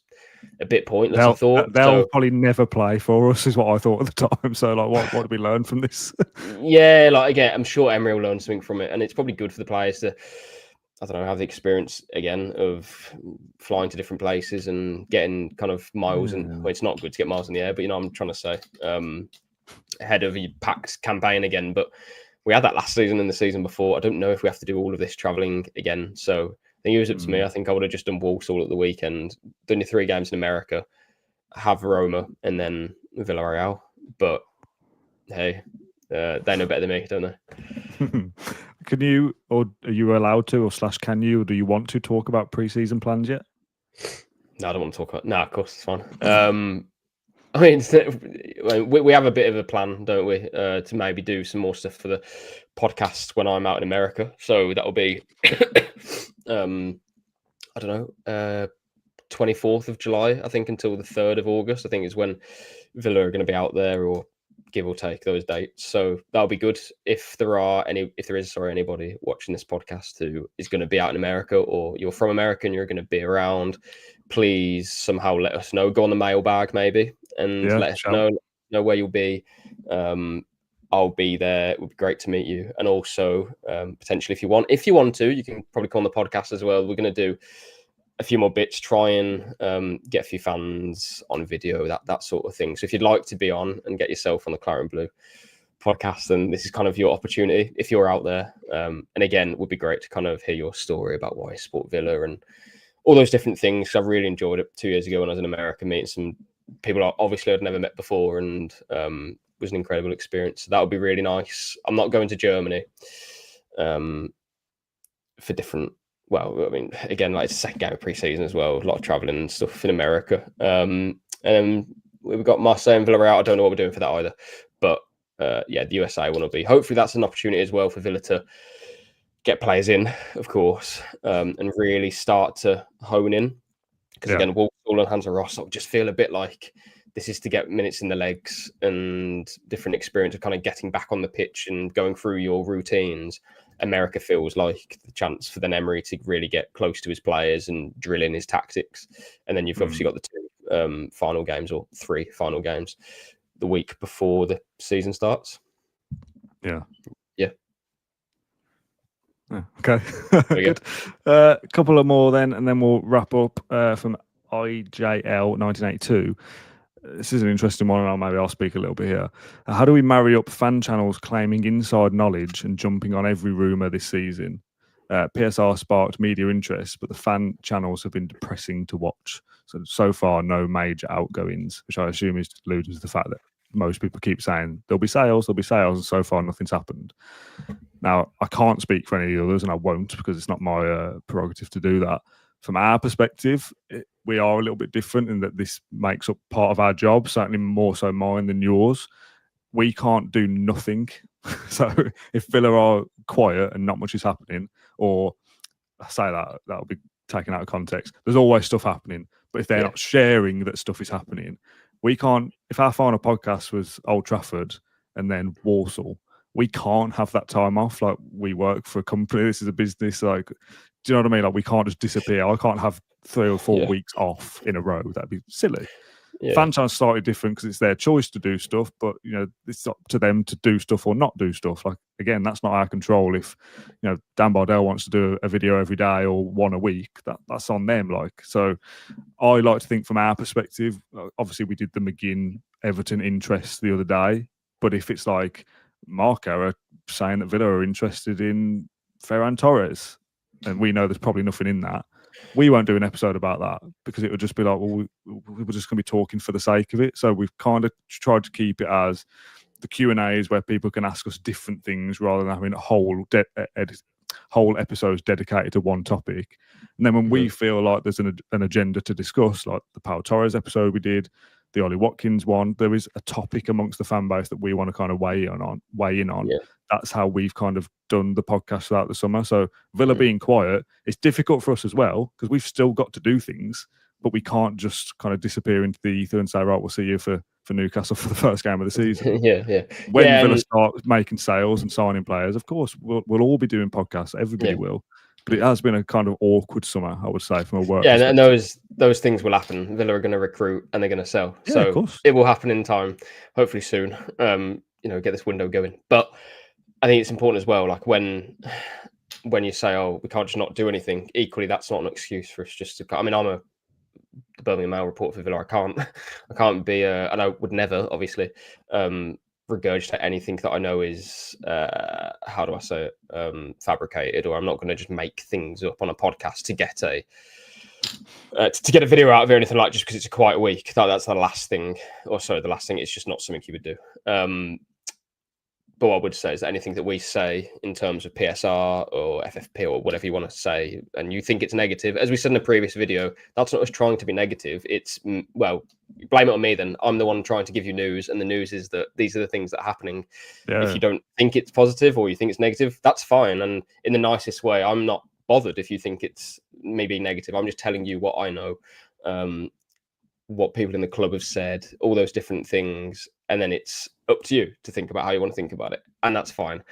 a bit pointless. I thought they'll probably never play for us, is what I thought at the time. So, what did we learn from this? Yeah, again, I'm sure Emery will learn something from it, and it's probably good for the players to I don't know, have the experience again of flying to different places and getting kind of miles. And well, it's not good to get miles in the air, but you know, I'm trying to say ahead of your PAX campaign again. But we had that last season and the season before. I don't know if we have to do all of this traveling again. So I think it was up to me. I think I would have just done Walsall at the weekend, done your 3 games in America, have Roma, and then Villarreal. But hey, they know better than me, don't they? Can you, or are you allowed to, or / can you, or do you want to talk about pre-season plans yet? No, I don't want to talk about. No, of course it's fine. I mean, we have a bit of a plan, don't we, to maybe do some more stuff for the podcast when I'm out in America. So that'll be, I don't know, 24th of July, I think, until the 3rd of August, I think is when Villa are going to be out there, or give or take those dates. So that'll be good. If there is anybody watching this podcast who is going to be out in America, or you're from America and you're going to be around, please somehow let us know. Go on the mailbag maybe and let us know where you'll be. I'll be there. It would be great to meet you. And also, potentially, if you want to, you can probably come on the podcast as well. We're going to do a few more bits, try and get a few fans on video, that sort of thing. So if you'd like to be on and get yourself on the Claret and Blue podcast, then this is kind of your opportunity if you're out there. And again, it would be great to kind of hear your story about why you support Villa and all those different things. I really enjoyed it 2 years ago when I was in America, meeting some people obviously I'd never met before, and was an incredible experience. So that would be really nice. I'm not going to Germany for different. Well, I mean, again, like it's the second game of pre-season as well. A lot of traveling and stuff in America. And we've got Marseille and Villarreal. I don't know what we're doing for that either. But yeah, the USA one will be. Hopefully that's an opportunity as well for Villa to get players in, of course, and really start to hone in. Because again, Walsall and Hansa Rostock just feel a bit like this is to get minutes in the legs and different experience of kind of getting back on the pitch and going through your routines. America feels like the chance for then Emery to really get close to his players and drill in his tactics. And then you've obviously got the 2 final games, or 3 final games, the week before the season starts. Yeah. Okay. Good. A couple of more then, and then we'll wrap up from IJL 1982. This is an interesting one, and maybe I'll speak a little bit here. How do we marry up fan channels claiming inside knowledge and jumping on every rumour this season? PSR sparked media interest, but the fan channels have been depressing to watch. So far, no major outgoings, which I assume is alluding to the fact that most people keep saying there'll be sales, and so far nothing's happened. Now, I can't speak for any of the others, and I won't, because it's not my prerogative to do that. From our perspective, we are a little bit different in that this makes up part of our job, certainly more so mine than yours. We can't do nothing. So if Villa are quiet and not much is happening, or I say that'll be taken out of context, there's always stuff happening. But if they're not sharing that stuff is happening, we can't. If our final podcast was Old Trafford and then Walsall, we can't have that time off. Like, we work for a company. This is a business. Like, do you know what I mean? Like, we can't just disappear. I can't have 3 or 4 weeks off in a row. That'd be silly. Fan channels slightly different because it's their choice to do stuff, but you know, it's up to them to do stuff or not do stuff. Like, again, that's not our control. If you know Dan Bardell wants to do a video every day or one a week, that's on them. Like, so I like to think from our perspective. Obviously, we did the McGinn Everton interest the other day, but if it's like Marco are saying that Villa are interested in Ferran Torres, and we know there's probably nothing in that, we won't do an episode about that because it would just be like, well, we're just going to be talking for the sake of it. So we've kind of tried to keep it as the Q&As where people can ask us different things rather than having a whole episodes dedicated to one topic. And then when we feel like there's an agenda to discuss, like the Pau Torres episode we did, the Ollie Watkins one, there is a topic amongst the fan base that we want to kind of weigh in on. Yeah. That's how we've kind of done the podcast throughout the summer. So Villa being quiet, it's difficult for us as well because we've still got to do things, but we can't just kind of disappear into the ether and say, right, we'll see you for Newcastle for the first game of the season. When Villa start making sales and signing players, of course, we'll all be doing podcasts. Everybody will. But it has been a kind of awkward summer, I would say, from a work perspective. And those things will happen. Villa are going to recruit and they're going to sell. Yeah, so of course. It will happen in time, hopefully soon. Get this window going. But I think it's important as well, like when when you say, "Oh, we can't just not do anything," equally that's not an excuse for us just to. I mean, I'm the Birmingham Mail reporter for Villa. I can't be, and I would never, obviously, regurgitate anything that I know is, how do I say it, fabricated, or I'm not going to just make things up on a podcast to get a video out of it or anything like just because it's a quiet week. That's the last thing, or sorry, the last thing. It's just not something you would do. But what I would say is that anything that we say in terms of PSR or FFP or whatever you want to say, and you think it's negative, as we said in the previous video, that's not us trying to be negative. It's, well, blame it on me then. I'm the one trying to give you news, and the news is that these are the things that are happening. Yeah. If you don't think it's positive or you think it's negative, that's fine. And in the nicest way, I'm not bothered if you think it's maybe negative. I'm just telling you what I know, what people in the club have said, all those different things. And then it's up to you to think about how you want to think about it. And that's fine.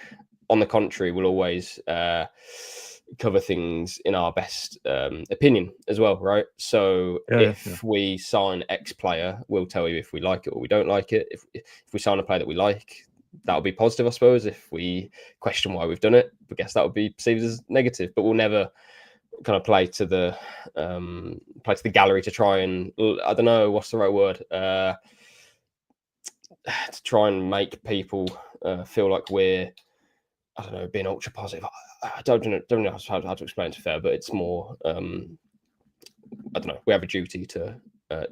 On the contrary, we'll always cover things in our best opinion as well, right? So if we sign X player, we'll tell you if we like it or we don't like it. If we sign a player that we like, that'll be positive, I suppose. If we question why we've done it, I guess that would be perceived as negative. But we'll never kind of play to the gallery to try and, I don't know what's the right word, to try and make people feel like we're, I don't know, being ultra positive. I don't know how to explain it fair, but it's more, I don't know, we have a duty to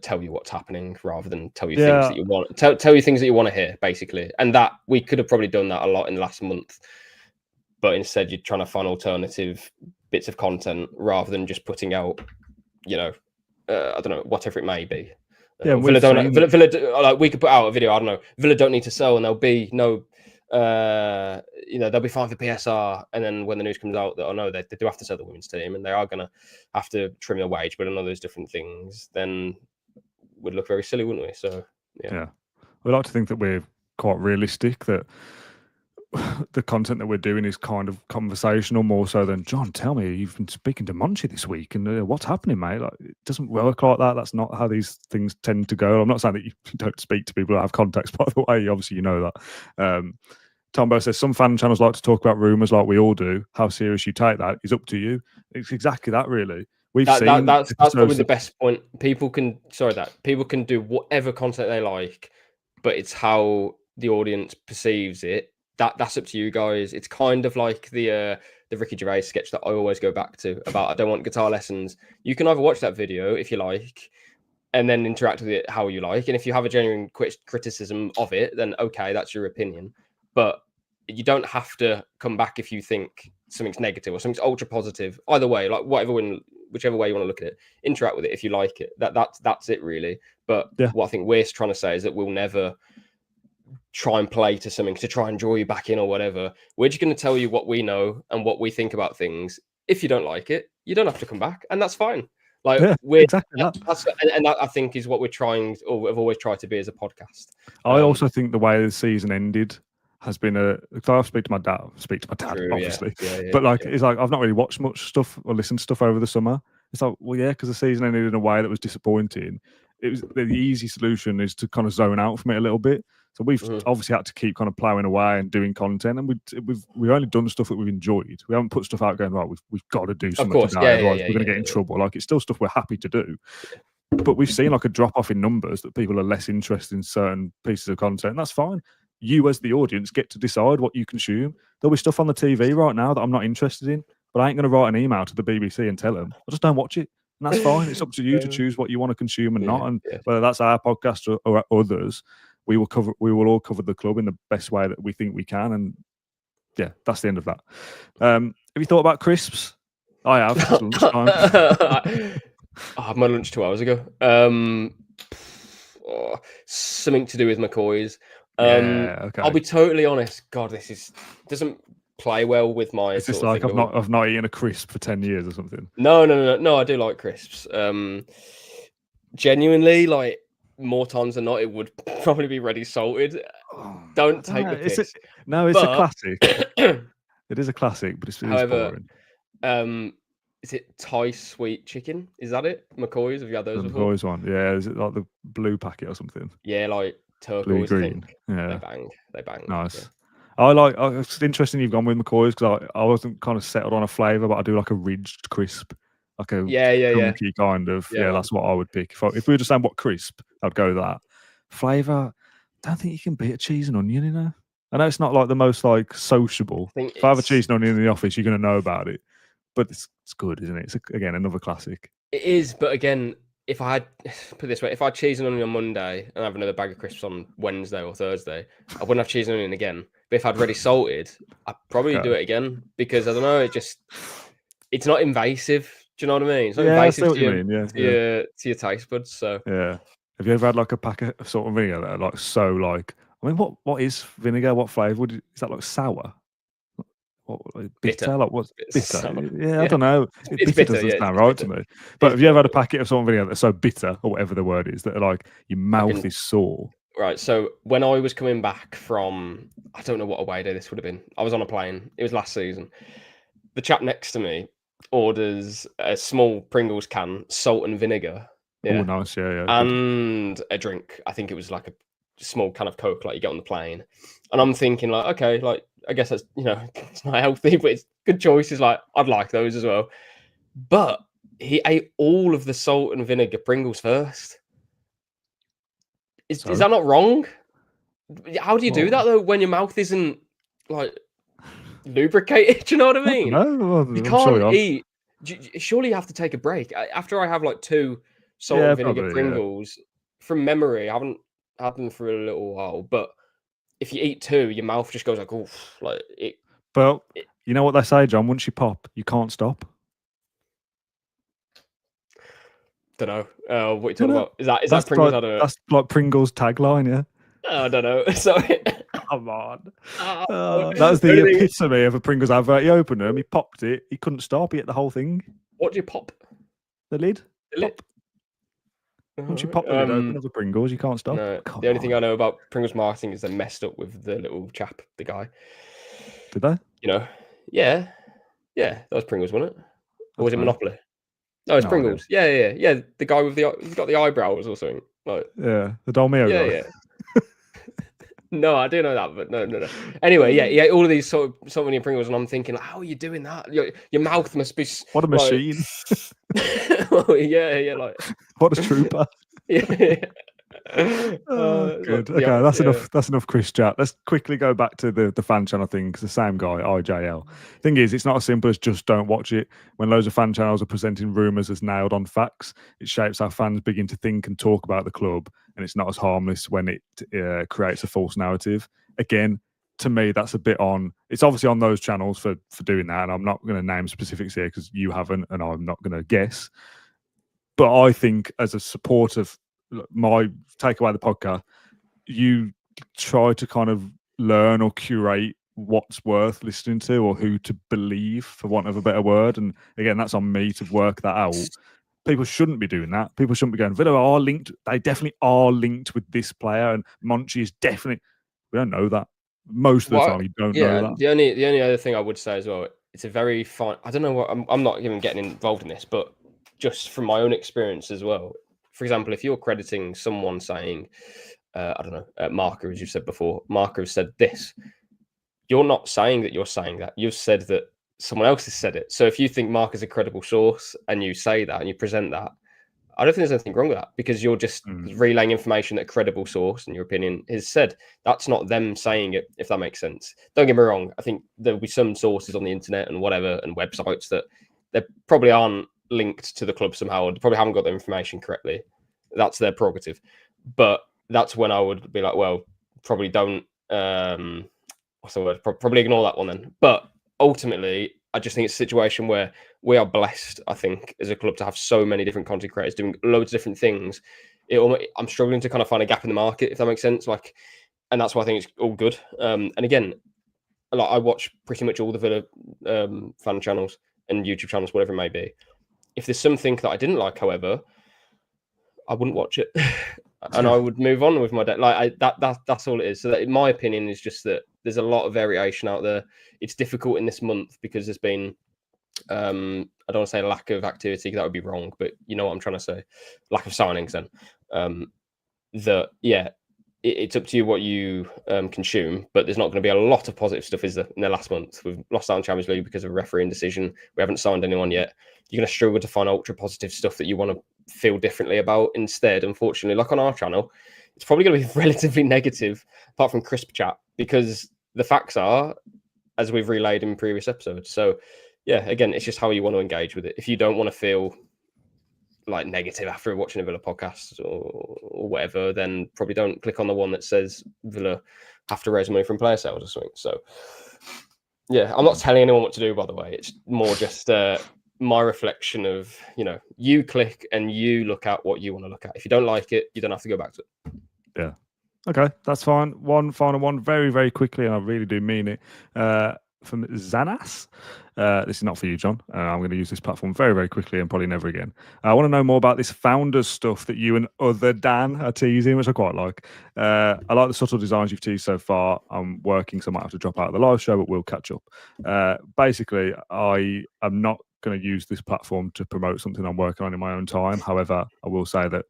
tell you what's happening rather than tell you things that you want, tell you things that you want to hear, basically. And that we could have probably done that a lot in the last month, but instead you're trying to find alternative bits of content rather than just putting out, I don't know, whatever it may be. Yeah, Villa, like we could put out a video. I don't know. Villa don't need to sell, and there'll be no, they'll be fine for PSR. And then when the news comes out that they do have to sell the women's team, and they are going to have to trim their wage, but all those different things, then would look very silly, wouldn't we? So yeah, we like to think that we're quite realistic, that the content that we're doing is kind of conversational more so than, John, tell me, you've been speaking to Monchi this week and what's happening, mate? Like, it doesn't work like that. That's not how these things tend to go. I'm not saying that you don't speak to people that have contacts, by the way. Obviously, you know that. Tombo says some fan channels like to talk about rumours like we all do. How serious you take that is up to you. It's exactly that, really. That's probably the best point. People can do whatever content they like, but it's how the audience perceives it. That's up to you guys. It's kind of like the Ricky Gervais sketch that I always go back to about I don't want guitar lessons. You can either watch that video if you like and then interact with it how you like. And if you have a genuine criticism of it, then okay, that's your opinion. But you don't have to come back if you think something's negative or something's ultra positive. Either way, like whichever way you want to look at it, interact with it if you like it. That's it really. But what I think we're trying to say is that we'll never try and play to something to try and draw you back in or whatever. We're just going to tell you what we know and what we think about things. If you don't like it, you don't have to come back, and that's fine. Like exactly that. And that I think is what we're trying, or have always tried to be as a podcast. I also think the way the season ended has been I speak to my dad, true, obviously, but it's like I've not really watched much stuff or listened to stuff over the summer. It's like, well, because the season ended in a way that was disappointing. It was the easy solution is to kind of zone out from it a little bit. So we've obviously had to keep kind of ploughing away and doing content, and we've only done stuff that we've enjoyed. We haven't put stuff out going, right, we've got to do something today, otherwise we're going to get in trouble. Like, it's still stuff we're happy to do. But we've seen like a drop off in numbers, that people are less interested in certain pieces of content, and that's fine. You as the audience get to decide what you consume. There'll be stuff on the TV right now that I'm not interested in, but I ain't going to write an email to the BBC and tell them. I just don't watch it. And that's fine. It's up to you to choose what you want to consume and not. And whether that's our podcast or others, we will all cover the club in the best way that we think we can. And that's the end of that. Have you thought about crisps? I have. It's lunchtime. I had my lunch 2 hours ago. Something to do with McCoy's. Okay. I'll be totally honest. God, this doesn't play well with my. It's just like I've not eaten a crisp for 10 years or something. No. I do like crisps. Genuinely, like, more times than not, it would probably be ready salted. Don't take the piss. It's a classic. It is a classic, but it's boring. Is it Thai sweet chicken? Is that it? McCoy's? Have you had those before? McCoy's one, yeah. Is it like the blue packet or something? Yeah, like turquoise, blue green. I think. Yeah, they bang. Nice. It's interesting you've gone with McCoy's because I wasn't kind of settled on a flavour, but I do like a ridged crisp, like a Yeah. chunky kind of. Yeah, Yeah, man. that's what I would pick. If we were just saying what crisp, I'd go with that. Flavour, don't think you can beat a cheese and onion, you know? I know it's not like the most like sociable. I think If I have a it's cheese and onion in the office, you're going to know about it. But it's good, isn't it? It's again another classic. It is, but again, if I had put it this way, if I had cheese and onion on Monday and have another bag of crisps on Wednesday or Thursday, I wouldn't have cheese and onion again. But if I'd ready salted, I'd probably do it again because I don't know, it's not invasive. Do you know what I mean? It's not Yeah, I see invasive what to you your mean. Yeah, to your taste buds. So yeah. Have you ever had like a packet of salt and vinegar that are like so like? I mean, what is vinegar? What flavour? Is that like sour? What like bitter? bitter. Like what's It's bitter? sour. Yeah, I Yeah, don't know. it's Bitter bitter. doesn't Yeah, sound it's right to bitter. me. But It's have you ever bitter. had a packet of salt and vinegar that's so bitter, or whatever the word is, that are like your mouth is sore? Right. So when I was coming back from, I don't know what away day this would have been. I was on a plane. It was last season. The chap next to me orders a small Pringles can, salt and vinegar. Oh, Yeah. nice. Yeah, good. And a drink. I think it was like a small can of Coke, like you get on the plane. And I'm thinking, like, okay, like, I guess that's, it's not healthy, but it's good choices. Like, I'd like those as well. But he ate all of the salt and vinegar Pringles first. Is So that not wrong? How do you do well, that though when your mouth isn't like lubricated? Do you know what I I don't mean? know. Well, You I'm sure can't you're. eat. Surely you have to take a break. After I have like two salt Yeah, and vinegar probably. Yeah. Pringles, from memory, I haven't had them for a little while. But if you eat two, your mouth just goes like, oof, like it. But it you know what they say, John? Once you pop, you can't stop. don't know. What you You talking know, about? Is that Pringles? I don't know. that's like Pringles tagline. Yeah. I don't know. Sorry. Come on. Ah, That was the the only thing. epitome of a Pringles advert. He opened them, he popped it, he couldn't stop. He ate the whole thing. What do you pop? The lid. The lid? Pop. Once you pop the lid open of the Pringles, you can't stop. No, Come the only thing on. I know about Pringles marketing is they messed up with the little chap, the guy. Did they? Yeah, that was Pringles, wasn't it? Or was it That's mad. Monopoly? No, it's No idea. Pringles. Yeah. The guy with he's got the eyebrows or something. Like, Yeah, the Dolmio guy. yeah. No, I do know that, but no. Anyway, yeah, he ate all of these so many Pringles, and I'm thinking, like, how are you doing that? Your mouth must be What a like, machine. yeah, like What a trooper. yeah. Good. Like, Okay, that's yeah. enough. That's enough, Chris chat. Let's quickly go back to the fan channel thing because the same guy, IJL. Thing is, it's not as simple as just don't watch it. When loads of fan channels are presenting rumours as nailed on facts, it shapes how fans begin to think and talk about the club, and it's not as harmless when it creates a false narrative. Again, to me, that's a bit on. It's obviously on those channels for doing that, and I'm not going to name specifics here because you haven't, and I'm not going to guess. But I think, as a support of my take away the podcast, you try to kind of learn or curate what's worth listening to or who to believe, for want of a better word. And again, that's on me to work that out. People shouldn't be doing that. People shouldn't be going, Villa are linked. They definitely are linked with this player, and Monchi is definitely. We don't know that. Most of the time, you don't know that. The only other thing I would say as well, it's a very fine. I don't know what I'm not even getting involved in this, but just from my own experience as well. For example, if you're crediting someone saying, I don't know, Marker, as you said before, Marker has said this, you're not saying that you're saying that. You've said that someone else has said it. So if you think Marker's a credible source and you say that and you present that, I don't think there's anything wrong with that because you're just relaying information that a credible source, in your opinion, has said. That's not them saying it, if that makes sense. Don't get me wrong. I think there'll be some sources on the internet and whatever and websites that they probably aren't linked to the club somehow, or probably haven't got the information correctly. That's their prerogative. But that's when I would be like, well, probably don't. What's the word? Probably ignore that one then. But ultimately, I just think it's a situation where we are blessed, I think, as a club to have so many different content creators doing loads of different things. I'm struggling to kind of find a gap in the market, if that makes sense. And that's why I think it's all good. And again, I watch pretty much all the Villa fan channels and YouTube channels, whatever it may be. If there's something that I didn't like, however, I wouldn't watch it, and I would move on with my day. That's all it is. So that, in my opinion, is just that there's a lot of variation out there. It's difficult in this month because there's been, I don't want to say lack of activity. That would be wrong, but you know what I'm trying to say. Lack of signings. Then, it's up to you what you consume, but there's not going to be a lot of positive stuff, is there, in the last month? We've lost out in Champions League because of a refereeing decision. We haven't signed anyone yet. You're going to struggle to find ultra positive stuff that you want to feel differently about. Instead, unfortunately, like on our channel, it's probably going to be relatively negative, apart from crisp chat, because the facts are, as we've relayed in previous episodes. So, yeah, again, it's just how you want to engage with it. If you don't want to feel like negative after watching a Villa podcast or whatever, then probably don't click on the one that says Villa have to raise money from player sales or something. So, yeah, I'm not telling anyone what to do, by the way. It's more just my reflection of, you click and you look at what you want to look at. If you don't like it, you don't have to go back to it. Yeah. Okay, that's fine. One final one, very, very quickly, and I really do mean it. From Zanas. This is not for you, John. I'm going to use this platform very, very quickly and probably never again. I want to know more about this founders stuff that you and other Dan are teasing, which I quite like. I like the subtle designs you've teased so far. I'm working, so I might have to drop out of the live show, but we'll catch up. Basically, I am not going to use this platform to promote something I'm working on in my own time. However, I will say that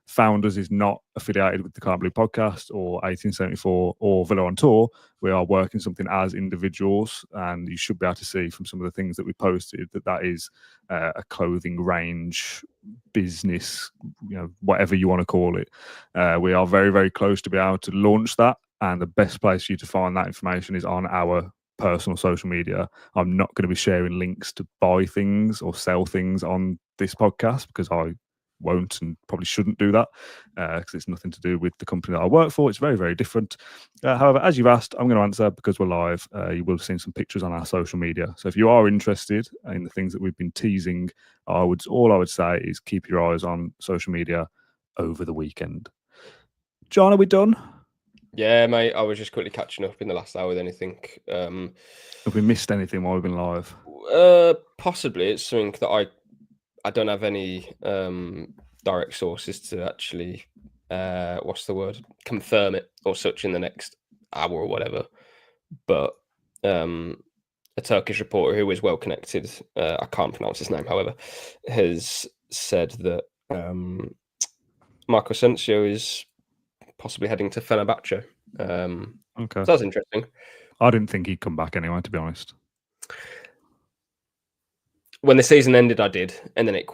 Founders is not affiliated with the Can't Blue podcast or 1874 or Villa on Tour. We are working something as individuals, and you should be able to see from some of the things that we posted that is a clothing range, business, whatever you want to call it. We are very, very close to be able to launch that, and the best place for you to find that information is on our personal social media. I'm not going to be sharing links to buy things or sell things on this podcast because I won't and probably shouldn't do that because it's nothing to do with the company that I work for. It's very, very different. However, as you've asked, I'm going to answer because we're live. You will have seen some pictures on our social media. So if you are interested in the things that we've been teasing, all I would say is keep your eyes on social media over the weekend. John, are we done? Yeah, mate. I was just quickly catching up in the last hour with anything. Have we missed anything while we've been live? Possibly. It's something that I don't have any direct sources to actually, confirm it or such in the next hour or whatever. But a Turkish reporter who is well connected, I can't pronounce his name, however, has said that Marco Asensio is possibly heading to Fenerbahce. Okay. So that's interesting. I didn't think he'd come back anyway, to be honest. When the season ended, I did, and then it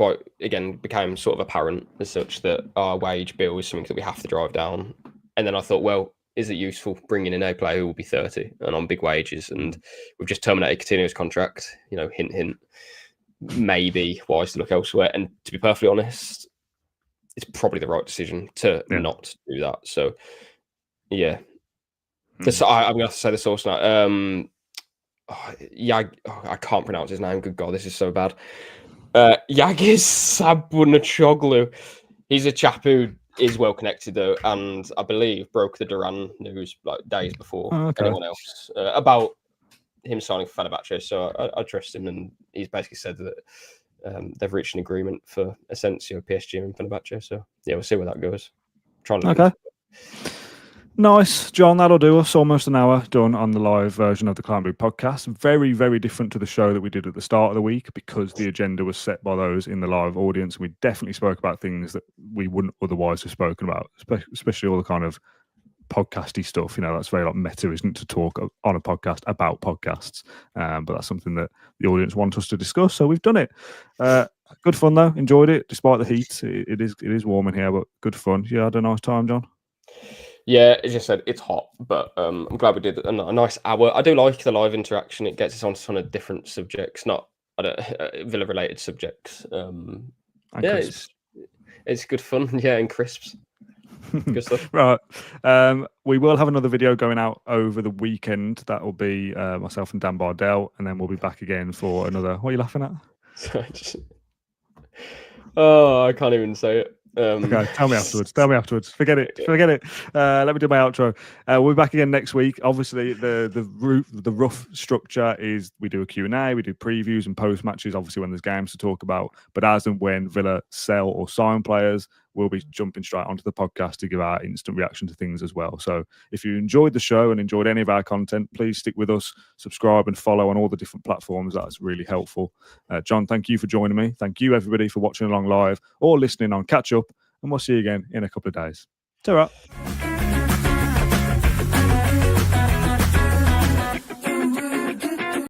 became sort of apparent as such that our wage bill is something that we have to drive down. And then I thought, well, is it useful bringing in a player who will be 30 and on big wages? And we've just terminated Coutinho's contract. Hint, hint. Maybe wise to look elsewhere. And to be perfectly honest, it's probably the right decision to not do that. So, yeah. I'm going to say the source now. I can't pronounce his name. Good God, this is so bad. Yagis Sabunachoglu. He's a chap who is well connected though, and I believe broke the Duran news like days before anyone else about him signing for Fenerbahce. So I trust him, and he's basically said that they've reached an agreement for Asensio, PSG, and Fenerbahce. So yeah, we'll see where that goes. Okay. Nice, John. That'll do us. Almost an hour done on the live version of the Can't Blue podcast. Very, very different to the show that we did at the start of the week because the agenda was set by those in the live audience. We definitely spoke about things that we wouldn't otherwise have spoken about, especially all the kind of podcasty stuff. That's very like meta, isn't it, to talk on a podcast about podcasts. But that's something that the audience want us to discuss. So we've done it. Good fun though. Enjoyed it despite the heat. It is warm in here, but good fun. You had a nice time, John? Yeah, as you said, it's hot, but I'm glad we did a nice hour. I do like the live interaction. It gets us on a ton of different subjects, not Villa-related subjects. It's good fun. Yeah, and crisps. Good stuff. Right. We will have another video going out over the weekend. That will be myself and Dan Bardell, and then we'll be back again for another... What are you laughing at? I can't even say it. Okay, tell me afterwards. Forget it. Let me do my outro. We'll be back again next week. Obviously, the rough structure is we do a Q&A, we do previews and post matches, obviously when there's games to talk about. But as and when Villa sell or sign players, we'll be jumping straight onto the podcast to give our instant reaction to things as well. So if you enjoyed the show and enjoyed any of our content, please stick with us, subscribe and follow on all the different platforms. That's really helpful. John, thank you for joining me. Thank you, everybody, for watching along live or listening on Catch Up. And we'll see you again in a couple of days. Ta-ra.